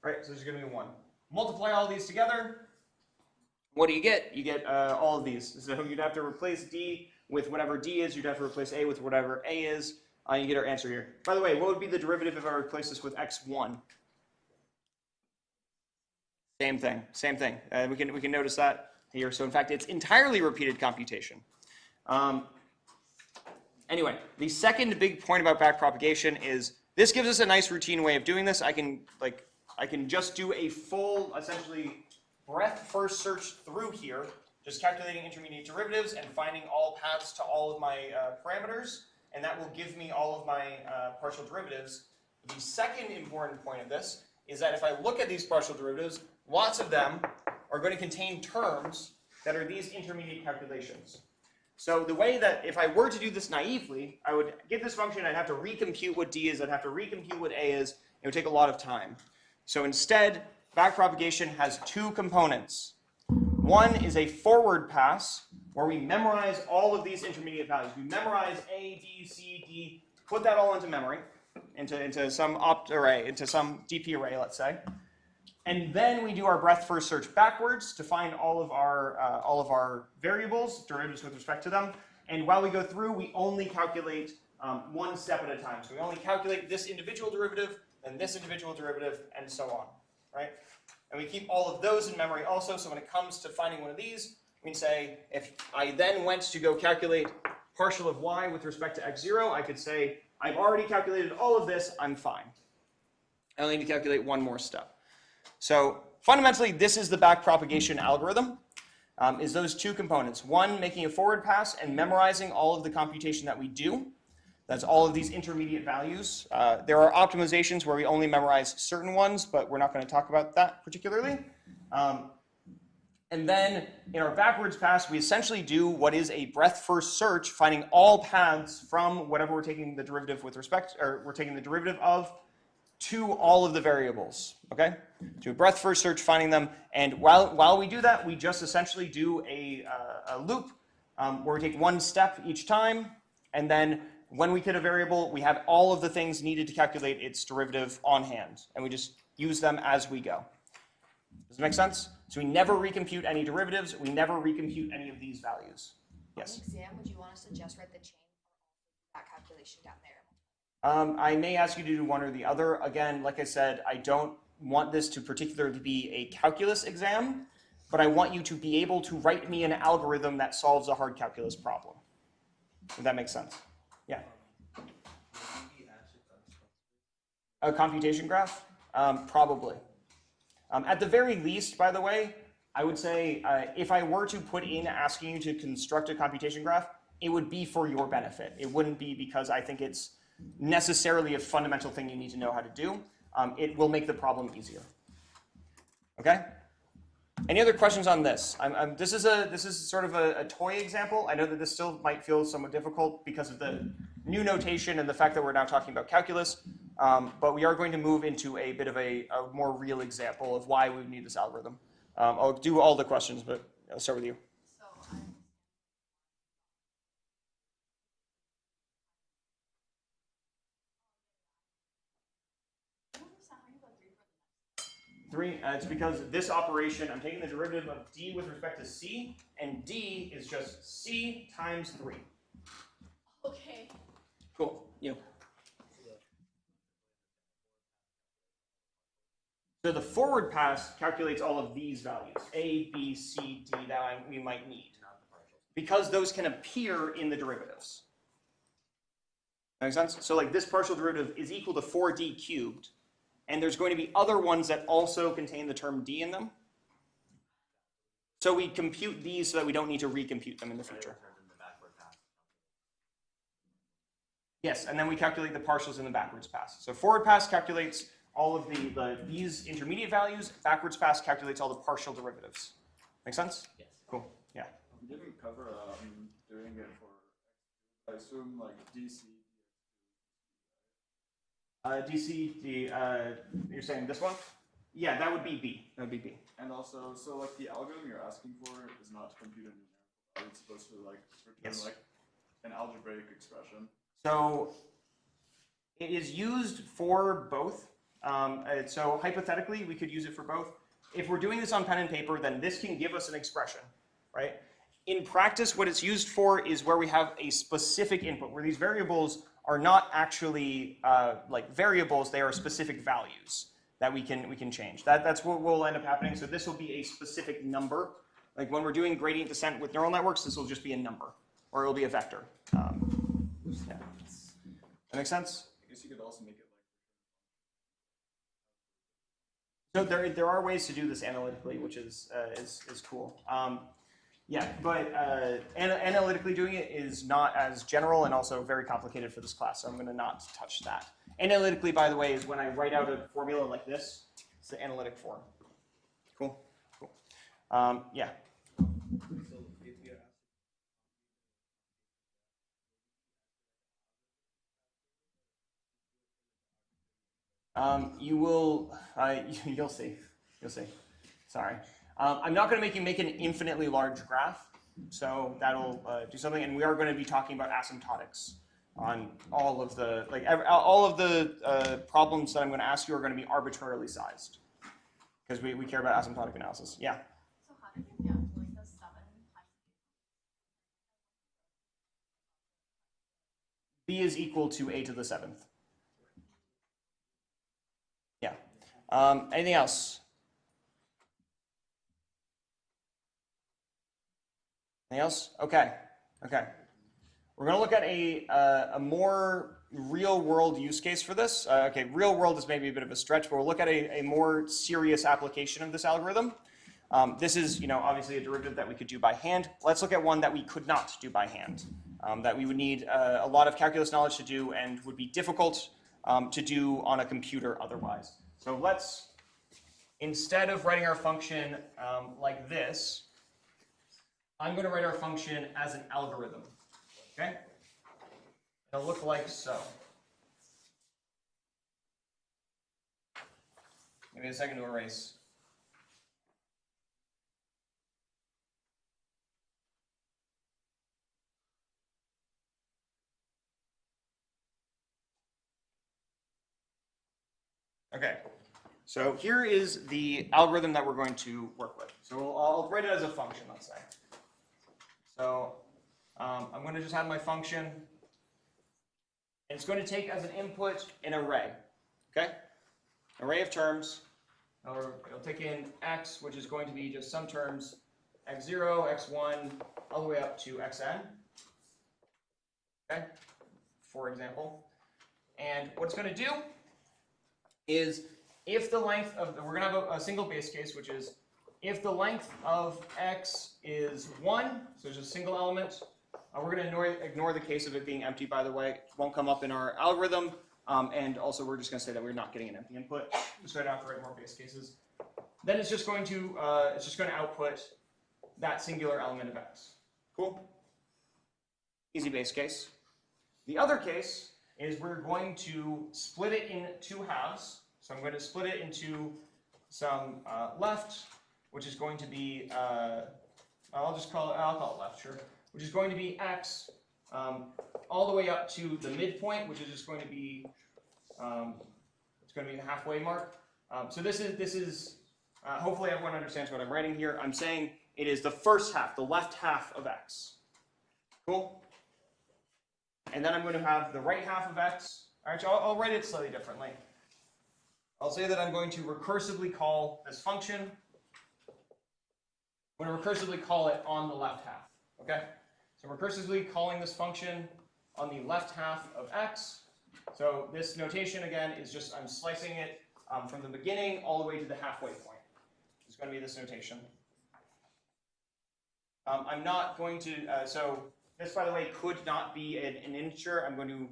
Right, so there's going to be 1. Multiply all these together. What do you get? You get all of these. So you'd have to replace d with whatever d is. You'd have to replace a with whatever a is. You get our answer here. By the way, what would be the derivative if I replace this with x1? Same thing. Same thing. We can notice that here. So in fact, it's entirely repeated computation. Anyway, the second big point about backpropagation is this gives us a nice routine way of doing this. I can just do a full, essentially, breadth first search through here, just calculating intermediate derivatives and finding all paths to all of my parameters. and that will give me all of my partial derivatives. The second important point of this is that if I look at these partial derivatives, lots of them are going to contain terms that are these intermediate calculations. So the way that, if I were to do this naively, I would get this function, I'd have to recompute what d is, I'd have to recompute what a is, it would take a lot of time. So instead, backpropagation has two components. One is a forward pass, where we memorize all of these intermediate values. We memorize a, b, c, d, put that all into memory, into some opt array, into some DP array, let's say. And then we do our breadth first search backwards to find all of our variables, derivatives with respect to them. And while we go through, we only calculate one step at a time. So we only calculate this individual derivative, and this individual derivative, and so on, right? And we keep all of those in memory also. So when it comes to finding one of these, we can say if I then went to go calculate partial of y with respect to x0, I could say I've already calculated all of this, I'm fine. I only need to calculate one more step. So fundamentally, this is the backpropagation algorithm, is those two components. One, making a forward pass and memorizing all of the computation that we do. That's all of these intermediate values. There are optimizations where we only memorize certain ones, but we're not going to talk about that particularly. And then in our backwards pass, we essentially do what is a breadth first search, finding all paths from whatever we're taking the derivative with respect, or we're taking the derivative of, to all of the variables, okay? Do a breadth first search, finding them, and while we do that, we just essentially do a loop where we take one step each time, and then when we hit a variable, we have all of the things needed to calculate its derivative on hand, and we just use them as we go. Does it make sense? So we never recompute any derivatives, we never recompute any of these values. Yes? On the exam, would you want us to just write the chain or that calculation down there? I may ask you to do one or the other. Again, like I said, I don't want this to particularly be a calculus exam, but I want you to be able to write me an algorithm that solves a hard calculus problem. If that makes sense. Yeah. A computation graph? Probably. At the very least, by the way, I would say if I were to put in asking you to construct a computation graph, it would be for your benefit. It wouldn't be because I think it's necessarily a fundamental thing you need to know how to do. It will make the problem easier. Okay? Any other questions on this? This is sort of a toy example. I know that this still might feel somewhat difficult because of the new notation and the fact that we're now talking about calculus. But we are going to move into a bit of a more real example of why we would need this algorithm. I'll do all the questions, but I'll start with you. So I'm 3, it's because this operation, I'm taking the derivative of d with respect to c, and d is just c times 3. okay. Cool. You. So the forward pass calculates all of these values, a, b, c, d, that we might need, because those can appear in the derivatives. Make sense? So like this partial derivative is equal to 4d cubed, and there's going to be other ones that also contain the term d in them. So we compute these so that we don't need to recompute them in the future. Yes, and then we calculate the partials in the backwards pass. So forward pass calculates all of these intermediate values. Backwards pass calculates all the partial derivatives. Make sense? Yes. Cool. Yeah. We didn't cover doing it for, I assume, like DC. You're saying this one? Yeah, that would be B. That would be B. And also, so like the algorithm you're asking for is not to compute a numerical value. It's supposed to like return Yes. like an algebraic expression. So it is used for both. So hypothetically, we could use it for both. If we're doing this on pen and paper, then this can give us an expression, right? In practice, what it's used for is where we have a specific input, where these variables are not actually like variables, they are specific values that we can change. That's what will end up happening. So this will be a specific number. Like when we're doing gradient descent with neural networks, this will just be a number, or it'll be a vector. Yeah. That makes sense? I guess you could also make it So there are ways to do this analytically, which is cool. Yeah, but analytically doing it is not as general and also very complicated for this class, so I'm going to not touch that. Analytically, by the way, is when I write out a formula like this. It's the analytic form. Cool. Cool. Yeah. So if you're You will. You'll see. You'll see. Sorry. I'm not going to make you make an infinitely large graph, so that'll do something. And we are going to be talking about asymptotics on all of the problems that I'm going to ask you are going to be arbitrarily sized because we care about asymptotic analysis. Yeah. So how did you get to like the 7 B is equal to a to the 7th. Yeah. Anything else? Anything else? Okay. Okay. We're going to look at a more real-world use case for this. Okay, real world is maybe a bit of a stretch, but we'll look at a more serious application of this algorithm. This is, obviously a derivative that we could do by hand. Let's look at one that we could not do by hand, that we would need a lot of calculus knowledge to do and would be difficult to do on a computer otherwise. So let's, instead of writing our function like this, I'm going to write our function as an algorithm. Okay? It'll look like so. Give me a second to erase. Okay, so here is the algorithm that we're going to work with. So I'll write it as a function, let's say. So I'm going to just have my function. And it's going to take as an input an array. Okay? Array of terms. It'll take in x, which is going to be just some terms, x0, x1, all the way up to xn. Okay? For example. And what it's going to do is if the length of, we're going to have a single base case, which is if the length of x is 1, so it's just a single element, we're going to ignore the case of it being empty, by the way. It won't come up in our algorithm. And also, we're just going to say that we're not getting an empty input, so I don't have to write more base cases. Then it's just going to output that singular element of x. Cool? Easy base case. The other case is we're going to split it in 2 halves. So I'm going to split it into some left, which is going to be, I'll call it left, sure, which is going to be x all the way up to the midpoint, which is just going to be, it's going to be the halfway mark. So this is hopefully everyone understands what I'm writing here. I'm saying it is the first half, the left half of x. Cool? And then I'm going to have the right half of x. Actually, I'll write it slightly differently. I'll say that I'm going to recursively call this function. I'm going to recursively call it on the left half. Okay? So recursively calling this function on the left half of x. So this notation, again, is just I'm slicing it from the beginning all the way to the halfway point. It's going to be this notation. I'm not going to, so this, by the way, could not be an integer. I'm going to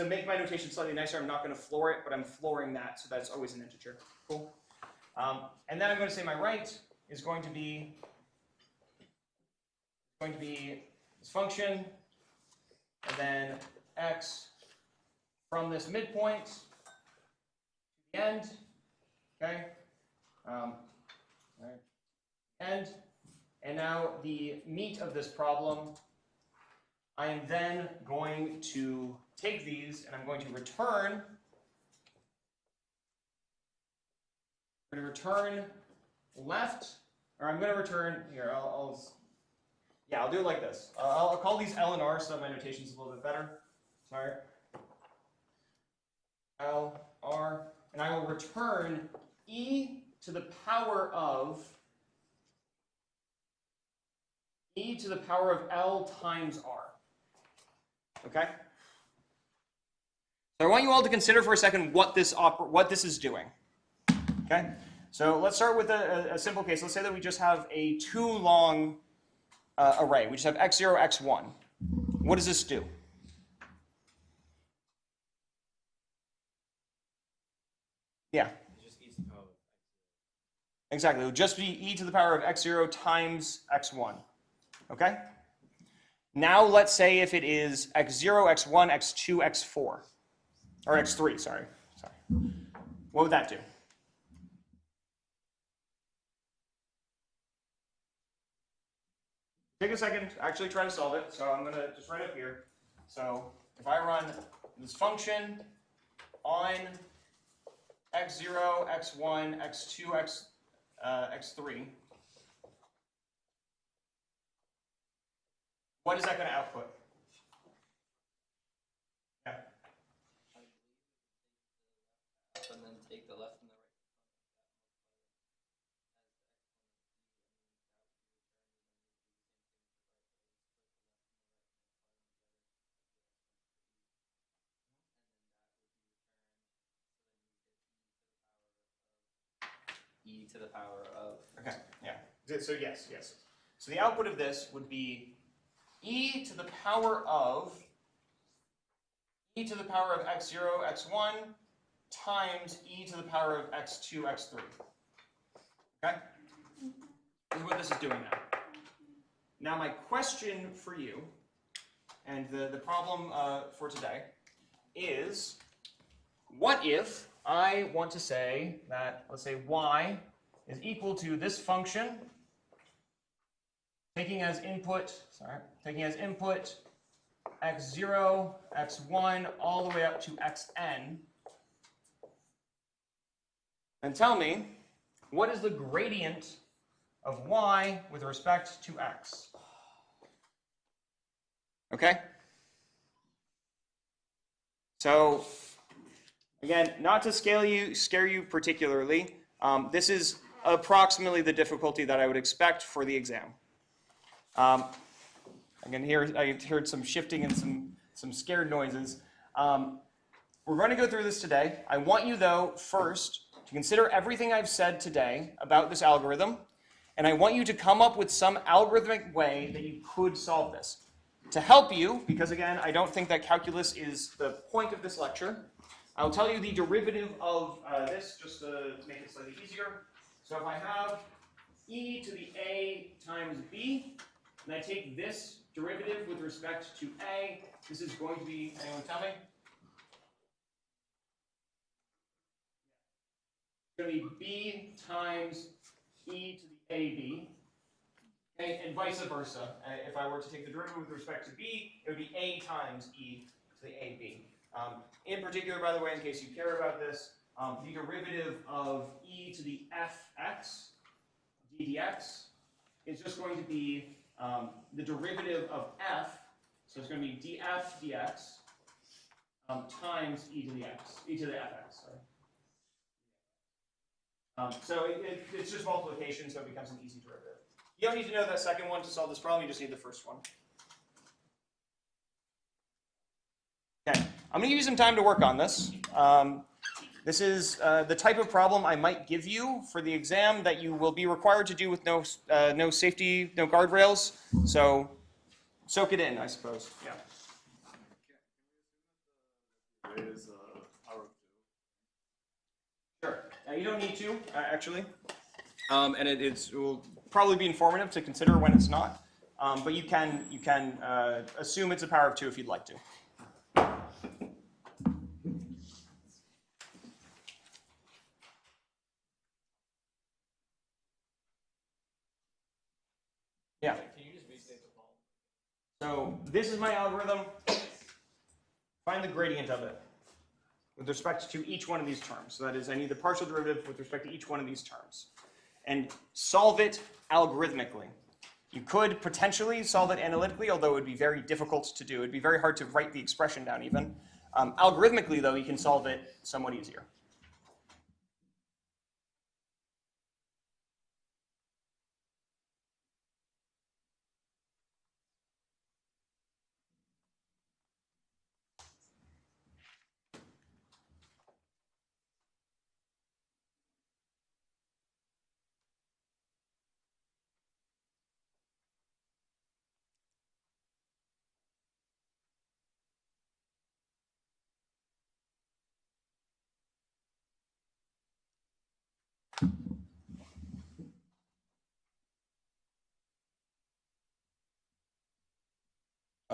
make my notation slightly nicer, I'm not going to floor it, but I'm flooring that so that it's always an integer. Cool. And then I'm going to say my right is going to be this function, and then x from this midpoint to the end. Okay. Right. End. And now the meat of this problem, I am then going to take these and I'm going to return. I'm going to return left, or I'm going to return here. I'll do it like this. I'll call these L and R so that my notation is a little bit better. Sorry. L, R, and I will return e to the power of L times R. Okay? So I want you all to consider for a second what this is doing. Okay? So let's start with a simple case. Let's say that we just have a too long array. We just have x0, x1. What does this do? Yeah. Exactly. It would just be e to the power of x0 times x1. Okay? Now let's say if it is x0, x1, x2, x4. Or x3, sorry. What would that do? Take a second to actually try to solve it. So I'm going to just write up here. So if I run this function on x0, x1, x2, x3, what is that going to output? Yeah. And then take the left and the right. E to the power of. Okay, yeah. So yes. So the output of this would be e to the power of x0, x1 times e to the power of x2, x3. Okay? This is what this is doing now. Now my question for you, and the problem for today, is what if I want to say that, let's say y is equal to this function, taking as input x0, x1, all the way up to xn, and tell me, what is the gradient of y with respect to x? Okay? So, again, not to scare you particularly, this is approximately the difficulty that I would expect for the exam. I heard some shifting and some scared noises. We're going to go through this today. I want you, though, first to consider everything I've said today about this algorithm, and I want you to come up with some algorithmic way that you could solve this. To help you, because again, I don't think that calculus is the point of this lecture, I'll tell you the derivative of this, just to make it slightly easier. So if I have e to the a times b, and I take this derivative with respect to a, this is going to be, anyone tell me? It's going to be b times e to the ab. Okay, and vice versa. If I were to take the derivative with respect to b, it would be a times e to the ab. In particular, by the way, in case you care about this, the derivative of e to the fx ddx is just going to be the derivative of f, so it's going to be df dx times e to the fx. Sorry. So it's just multiplication, so it becomes an easy derivative. You don't need to know that second one to solve this problem, you just need the first one. Okay, I'm going to give you some time to work on this. This is the type of problem I might give you for the exam that you will be required to do with no safety, no guardrails. So soak it in, I suppose. Yeah. Array is power of 2. Sure. You don't need to, actually. And it will probably be informative to consider when it's not. But you can assume it's a power of 2 if you'd like to. Yeah. Can you just restate the problem? So this is my algorithm. Find the gradient of it with respect to each one of these terms. So that is, I need the partial derivative with respect to each one of these terms. And solve it algorithmically. You could potentially solve it analytically, although it would be very difficult to do. It would be very hard to write the expression down even. Algorithmically, though, you can solve it somewhat easier.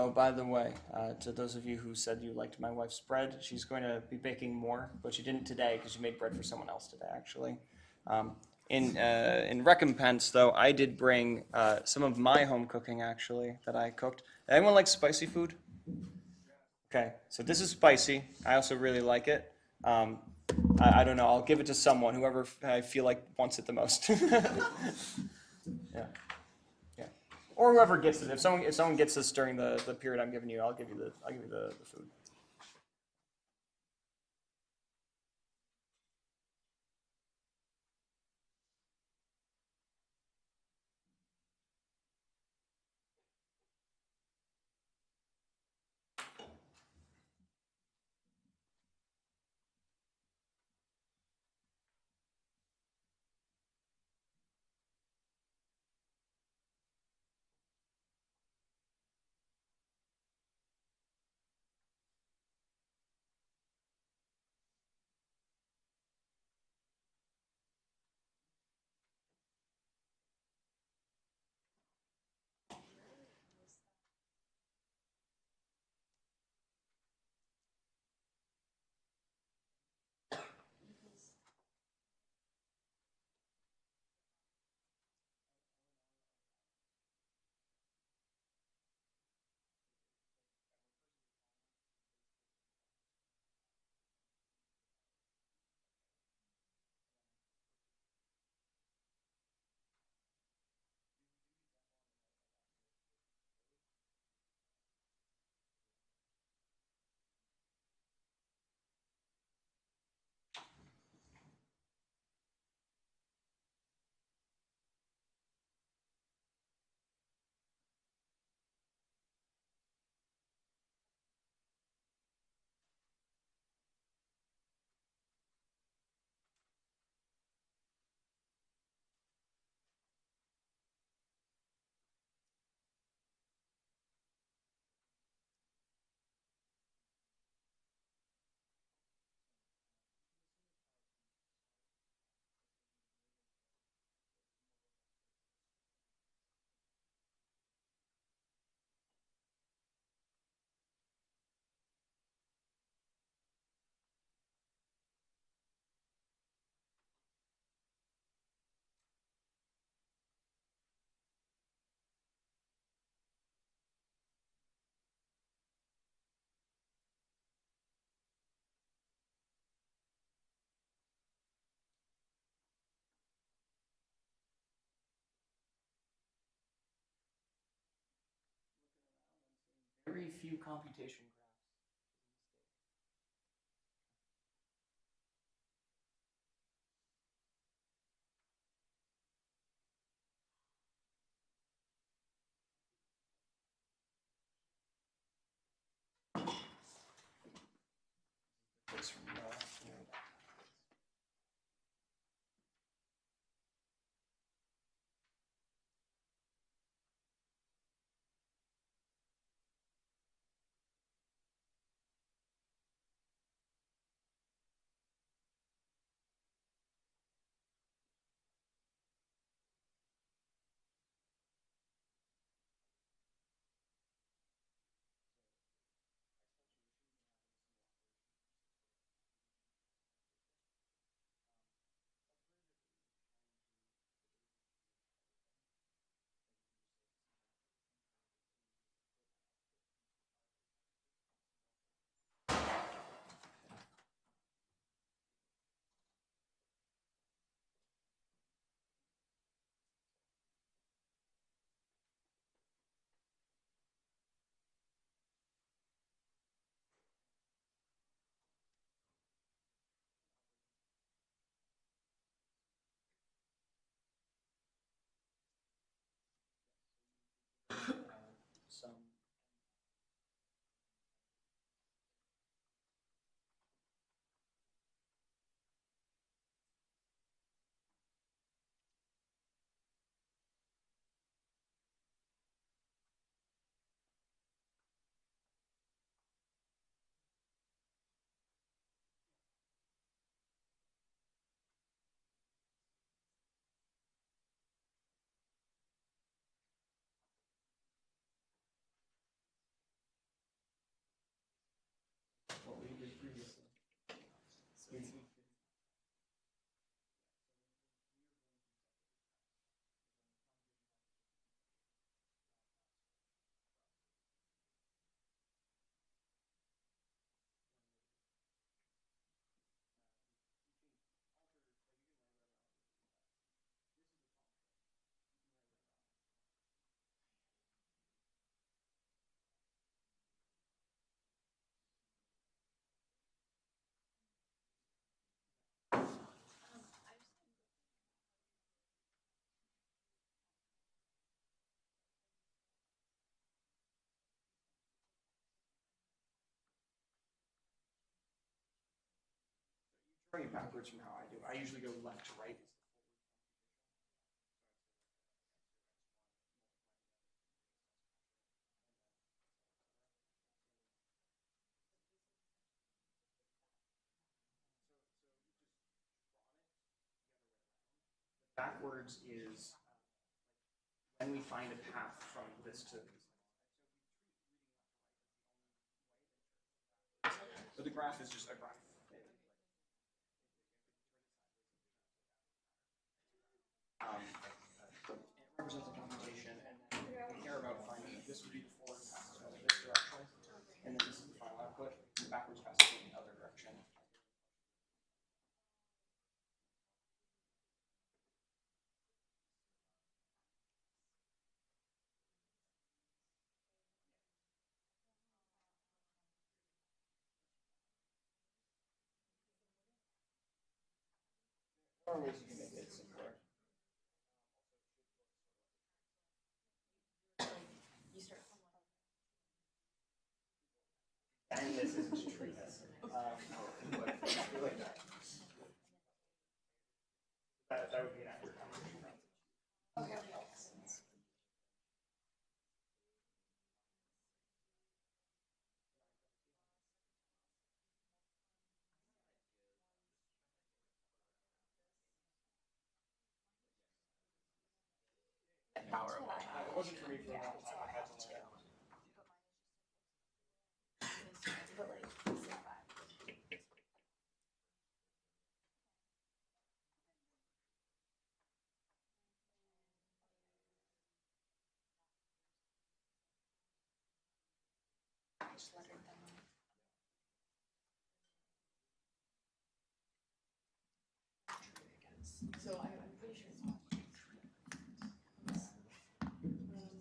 Oh, by the way, to those of you who said you liked my wife's bread, she's going to be baking more, but she didn't today because she made bread for someone else today, actually. In recompense, though, I did bring some of my home cooking, actually, that I cooked. Anyone like spicy food? Okay, so this is spicy. I also really like it. I don't know. I'll give it to someone, whoever I feel like wants it the most. Yeah. Yeah. Or whoever gets it. If someone gets this during the period I'm giving you, I'll give you the food. Very few computation graphs. This from, Going backwards from how I do. I usually go left to right. Backwards is when we find a path from this to this. So the graph is just a graph. It represents a computation, and then we care about finding this would be the forward path, so in this direction, and then this is the final output. The backwards path is in the other direction. There are ways you can make it simpler. You start from one. And this is true. That would be an accurate computation. Okay. Power of that. It wasn't for me for a long time. I had to learn. But like, it's not bad. I just lettered them on. So I'm pretty sure it's not.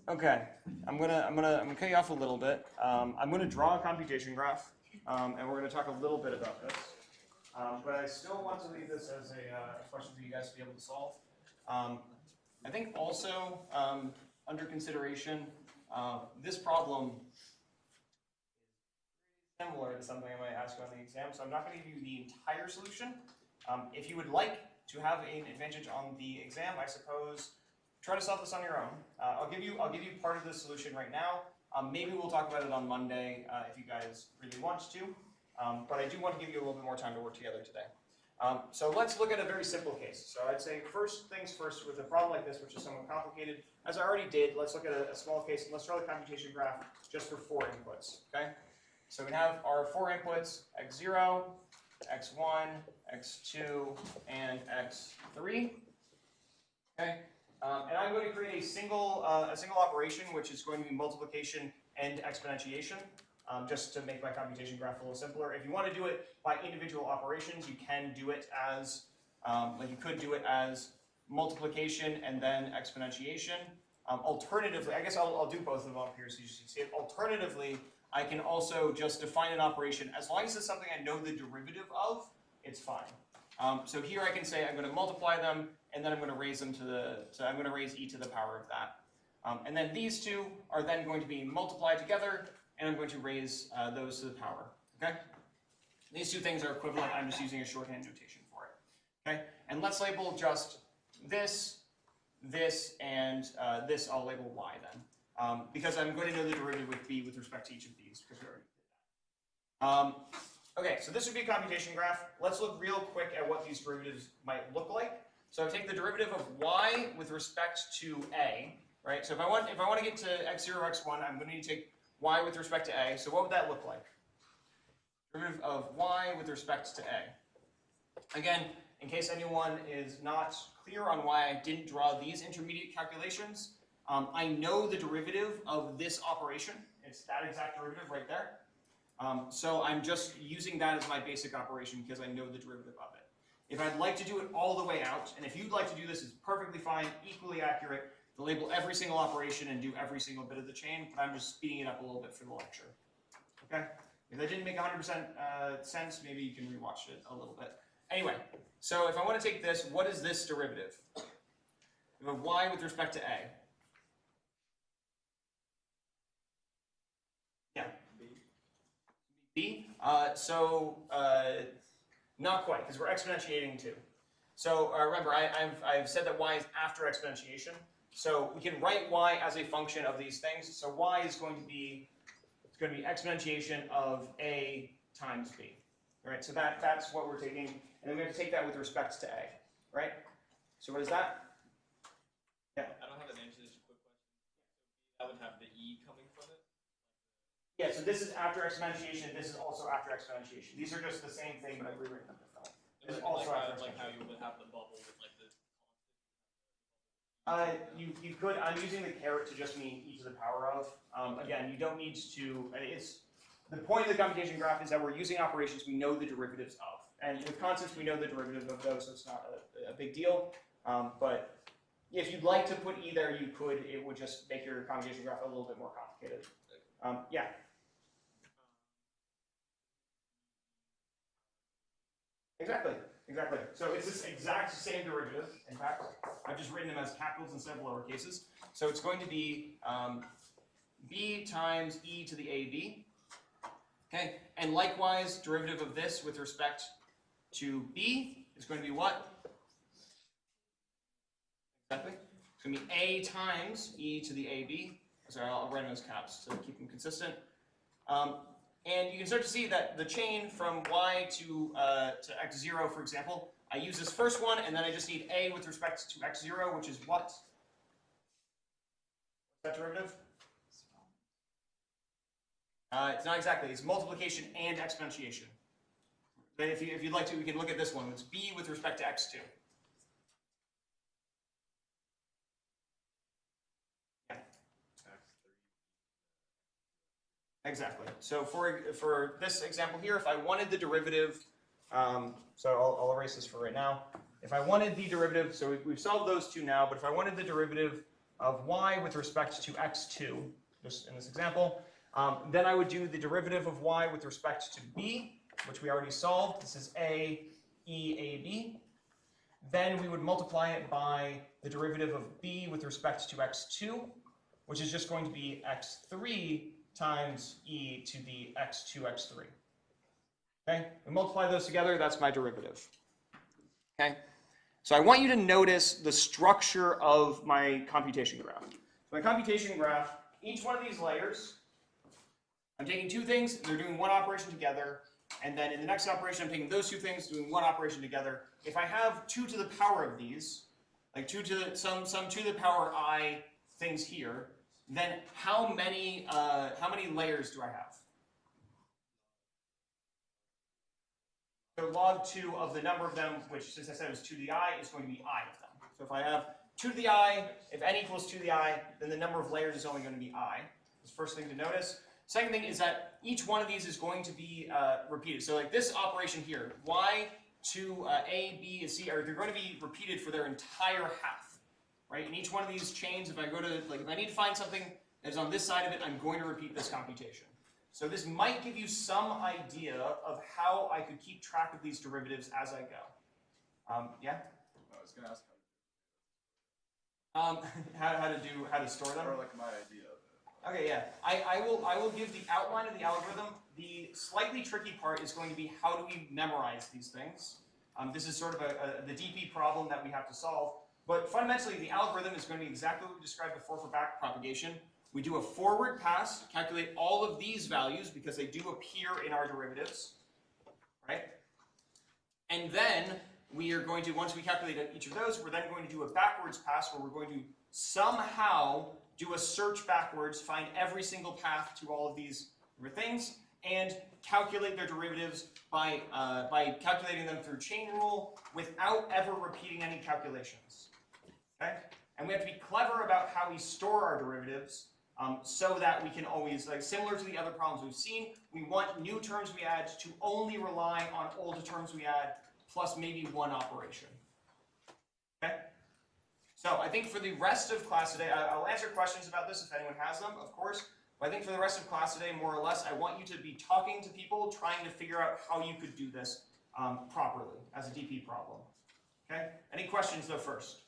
Okay, I'm gonna cut you off a little bit. I'm gonna draw a computation graph, and we're gonna talk a little bit about this. But I still want to leave this as a question for you guys to be able to solve. I think also under consideration, this problem is similar to something I might ask you on the exam, so I'm not going to give you the entire solution. If you would like to have an advantage on the exam, I suppose try to solve this on your own. I'll give you part of the solution right now. Maybe we'll talk about it on Monday if you guys really want to. But I do want to give you a little bit more time to work together today. So let's look at a very simple case. So I'd say first things first with a problem like this, which is somewhat complicated. As I already did, let's look at a small case and let's draw the computation graph just for 4 inputs. Okay. So we have our 4 inputs: x0, x1, x2, and x3. Okay. And I'm going to create a single operation, which is going to be multiplication and exponentiation, just to make my computation graph a little simpler. If you want to do it by individual operations, you can do it as, like you could do it as multiplication and then exponentiation. Alternatively, I guess I'll do both of them up here so you can see it. Alternatively, I can also just define an operation. As long as it's something I know the derivative of, it's fine. So here I can say I'm going to multiply them, and then I'm going to raise them I'm going to raise e to the power of that. And then these two are then going to be multiplied together, and I'm going to raise those to the power. Okay? These two things are equivalent. I'm just using a shorthand notation for it. Okay? And let's label just this, and this I'll label y then. Because I'm going to know the derivative with b with respect to each of these, because we already did that. Okay, so this would be a computation graph. Let's look real quick at what these derivatives might look like. So I take the derivative of y with respect to a, right? So if I want to get to x0, x1, I'm going to need to take y with respect to a. So what would that look like? Derivative of y with respect to a. Again, in case anyone is not clear on why I didn't draw these intermediate calculations, I know the derivative of this operation. It's that exact derivative right there. So I'm just using that as my basic operation because I know the derivative of it. If I'd like to do it all the way out, and if you'd like to do this, it's perfectly fine, equally accurate, to label every single operation and do every single bit of the chain, but I'm just speeding it up a little bit for the lecture. Okay? If that didn't make 100% sense, maybe you can rewatch it a little bit. Anyway, so if I want to take this, what is this derivative? We have y with respect to a. Yeah. B. Not quite, because we're exponentiating 2. So remember, I've said that y is after exponentiation. So we can write y as a function of these things. So y is going to be, it's going to be exponentiation of a times b. All right, so that's what we're taking. And then we have to take that with respect to a, right? So what is that? Yeah. I don't have an answer to this quick question. So that would have the e coming from it. Yeah, so this is after exponentiation. This is also after exponentiation. These are just the same thing, but I've rewritten them differently. This is also after like how exponentiation. you would have the bubble with like the. You could, I'm using the caret to just mean e to the power of. Again, you don't need to, it's, the point of the computation graph is that we're using operations we know the derivatives of. And with constants, we know the derivative of those, so it's not a big deal. But if you'd like to put e there, you could. It would just make your computation graph a little bit more complicated. Yeah. Exactly. So it's this exact same derivative. In fact, I've just written them as capitals instead of lower cases. So it's going to be b times e to the ab. Okay, and likewise, derivative of this with respect to b is going to be what? Exactly. It's going to be a times e to the ab. Sorry, I'll write them as caps to keep them consistent. And you can start to see that the chain from y to x0, for example, I use this first one, and then I just need a with respect to x0, which is what? What's that derivative? It's not exactly. It's multiplication and exponentiation. But if you'd like to, we can look at this one. It's b with respect to x2. Exactly. So for this example here, if I wanted the derivative, so I'll erase this for right now. If I wanted the derivative, so we've solved those two now, but if I wanted the derivative of y with respect to x2, just in this example, then I would do the derivative of y with respect to b, which we already solved. This is a, e, a, b. Then we would multiply it by the derivative of b with respect to x2, which is just going to be x3 times e to the x2, x3. Okay, we multiply those together, that's my derivative. Okay, so I want you to notice the structure of my computation graph. So my computation graph, each one of these layers, I'm taking two things, they're doing one operation together, and then in the next operation, I'm taking those two things, doing one operation together. If I have 2 to the power of these, like 2 to the, some 2 to the power I things here, then how many layers do I have? So log 2 of the number of them, which since I said it was 2 to the I, is going to be I of them. So if I have 2 to the I, if n equals 2 to the I, then the number of layers is only going to be I. That's the first thing to notice. Second thing is that each one of these is going to be repeated. So like this operation here, y to a, b, and c, they're going to be repeated for their entire half. Right? In each one of these chains, if I go to, like, if I need to find something that is on this side of it, I'm going to repeat this computation. So this might give you some idea of how I could keep track of these derivatives as I go. Yeah? I was gonna ask how to store them? or like my idea of it. Okay, yeah. I will give the outline of the algorithm. The slightly tricky part is going to be how do we memorize these things. This is sort of the DP problem that we have to solve. But fundamentally, the algorithm is going to be exactly what we described before for backpropagation. We do a forward pass, calculate all of these values because they do appear in our derivatives, right? And then we are going to, once we calculate each of those, we're then going to do a backwards pass where we're going to somehow do a search backwards, find every single path to all of these things, and calculate their derivatives by calculating them through chain rule without ever repeating any calculations. Okay? And we have to be clever about how we store our derivatives so that we can always, like similar to the other problems we've seen, we want new terms we add to only rely on older terms we add plus maybe one operation. Okay? So I think for the rest of class today, I'll answer questions about this if anyone has them, of course. But I think for the rest of class today, more or less, I want you to be talking to people, trying to figure out how you could do this properly as a DP problem. Okay? Any questions though first?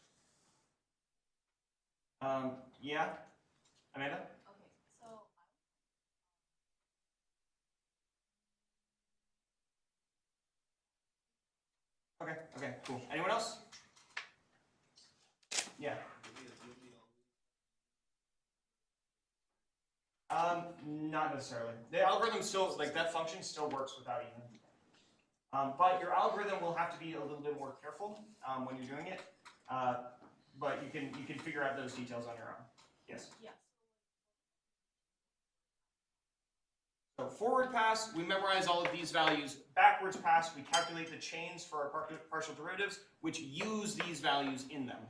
Yeah? Amanda? Okay, so Okay, okay, cool. Anyone else? Yeah. Not necessarily. The algorithm still, like that function still works without even. But your algorithm will have to be a little bit more careful when you're doing it. But you can figure out those details on your own. Yes. Yeah. So forward pass, we memorize all of these values. Backwards pass, we calculate the chains for our partial derivatives, which use these values in them.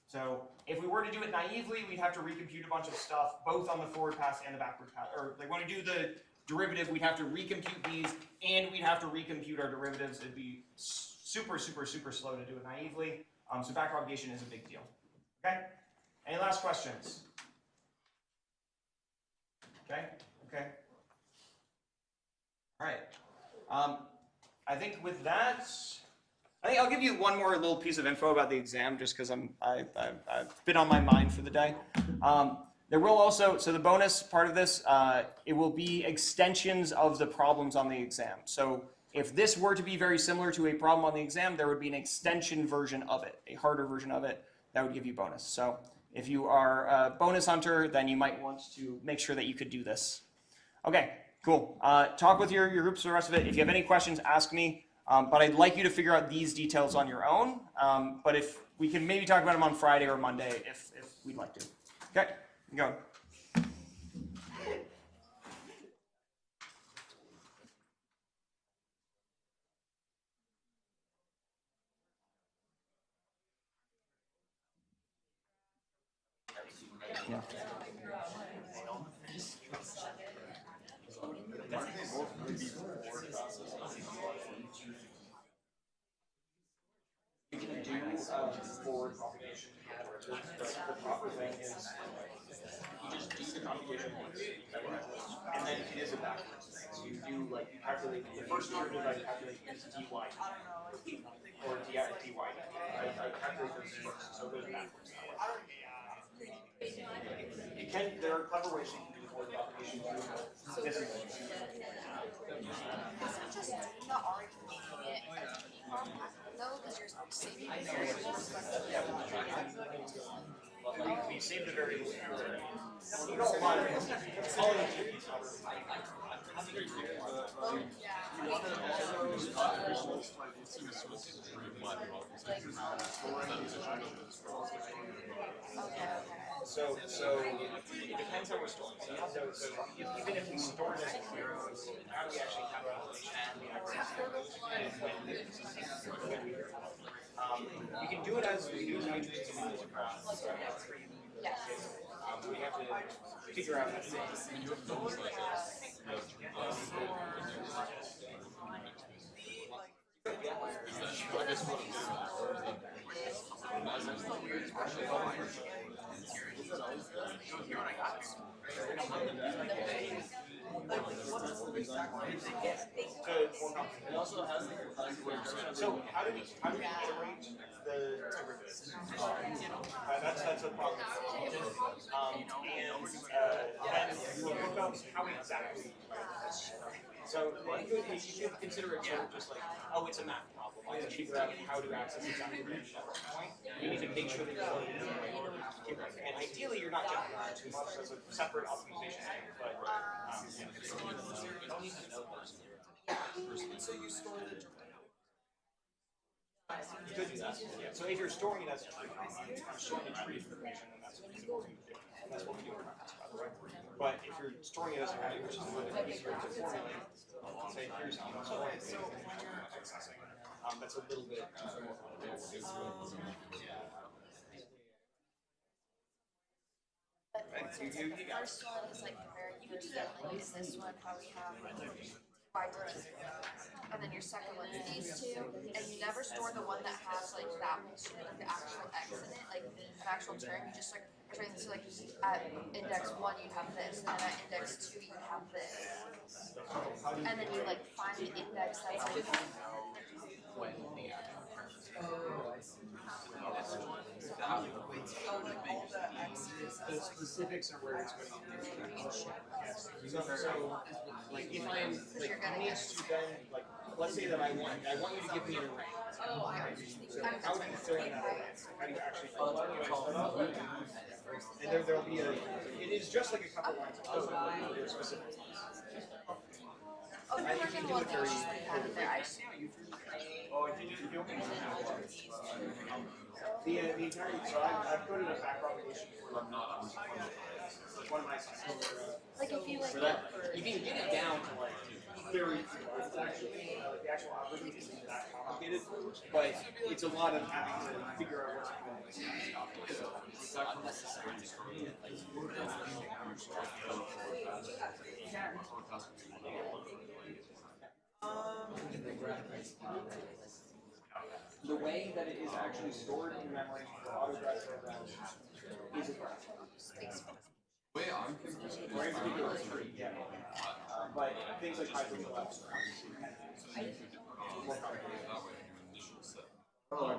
So if we were to do it naively, we'd have to recompute a bunch of stuff, both on the forward pass and the backward pass. Or like when we do the derivative, we'd have to recompute these, and we'd have to recompute our derivatives. It'd be super, super, super slow to do it naively. So backpropagation is a big deal. Okay? Any last questions? Okay? Okay. All right. I think with that, I think I'll give you one more little piece of info about the exam, just because I've been on my mind for the day. There will also, so the bonus part of this, it will be extensions of the problems on the exam. So if this were to be very similar to a problem on the exam, there would be an extension version of it, a harder version of it that would give you bonus. So if you are a bonus hunter, then you might want to make sure that you could do this. Okay, cool. Talk with your groups for the rest of it. If you have any questions, ask me. But I'd like you to figure out these details on your own. But if we can maybe talk about them on Friday or Monday if we'd like to. Okay, go. Yeah. You can do forward propagation. The proper thing is you just do the computation once, and then it is a backwards thing. So you do like you calculate the first derivative. I calculate is dy or dy. I calculate those first, so it goes backwards. You can. There are clever ways you can do forward propagation through this. Is it just not already making it as an econ? No, because you're saving the variables. We save the variables here. You don't want it. All you do is So it depends how we're storing. So even if we store it as a zero, how do we actually have a you can do it as matrices and algebra. Yes. We have to figure out how to do it. So how do we iterate the derivatives? That's a problem. And then for lookups, how exactly? So you could consider it sort of just like, oh, it's a math problem. I have to figure out how to access exactly where at that point. You need to make sure that you're in the right order. And ideally, you're not generating too much as a separate optimization step, but So you store the you could do that. Yeah. So if you're storing it as a tree, I'm storing a tree information, then that's what we do. And that's what we do in practice, by the way. But if you're storing it as an array, which is a little bit easier to formulate, say here's how much accessing. That's a little bit more complicated. The first one is like the very first one, like is this one how we have vibrant. And then your second one is these two, and you never store the one that has like that like the actual X in it, like an actual term. You just like trying to like at index 1 you have this, and then at index 2 you have this. And then you like find the index that's like The specifics are where it's going to be. So like if I'm like needs to then like let's say that I want you to give me an array. Oh, I was just thinking. So how do you fill in that array? How do you actually fill it? And there'll be a, it is just like a couple lines of code, but there are specific ones. Oh, you're working on one that was just like had it there. I just. Oh, if you don't need the entire, so I've coded a backpropagation for one of my assignments. Like if you like. For that, you can get it down to like very few lines actually. Like the actual algorithm isn't that complicated, but it's a lot of having to figure out what's going on. The way that it is actually stored in memory for autograph programs is a graph. Wait, I'm confused. Or in particular, it's tree, yeah. But things like hydrogen labs. Okay.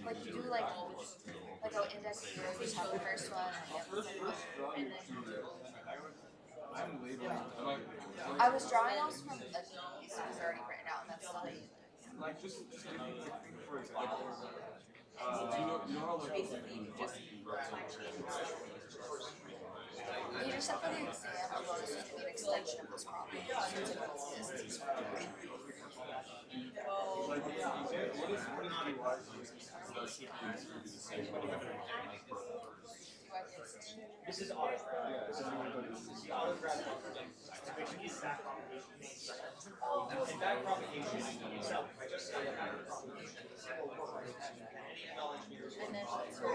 Like you do like I'll index here, just have the first one, and the second one, and then I was drawing those from a piece that was already written out, and that's not it. Like just for example, you know how like You just have for the exam, I'm going to be an extension of this problem. like what is This is autograph. This is the autograph basically backpropagation. And backpropagation itself, if I just say that backpropagation is simple work, engineers And then will what's know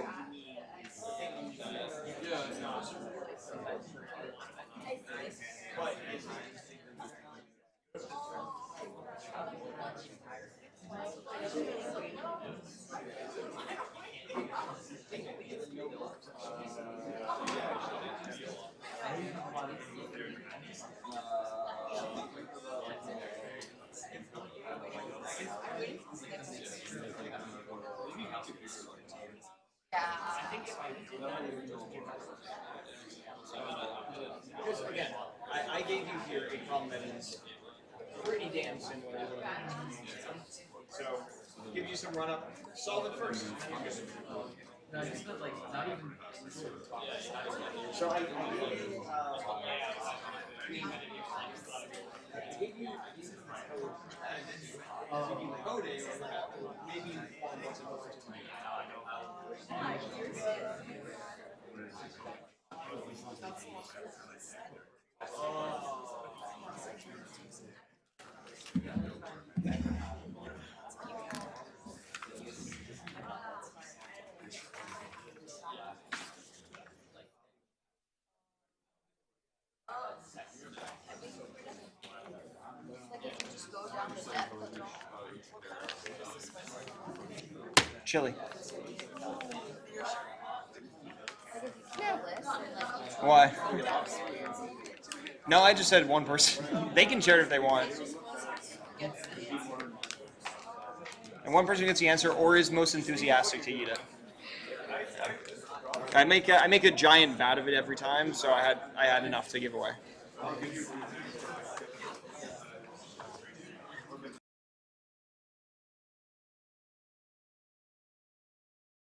your but because again, I gave you here a problem that is pretty damn similar to what I'm doing. So, give you some run up, solve it first. No, I just meant like not even. So I gave you, coding, maybe inform what's important to me. like if you just go down the depth of it all. Chili. Like if you keep a list and like Why? go down experience. No, I just said one person. They can share it if they want. And one person gets the answer or is most enthusiastic to eat it. I make a giant vat of it every time, so I had enough to give away.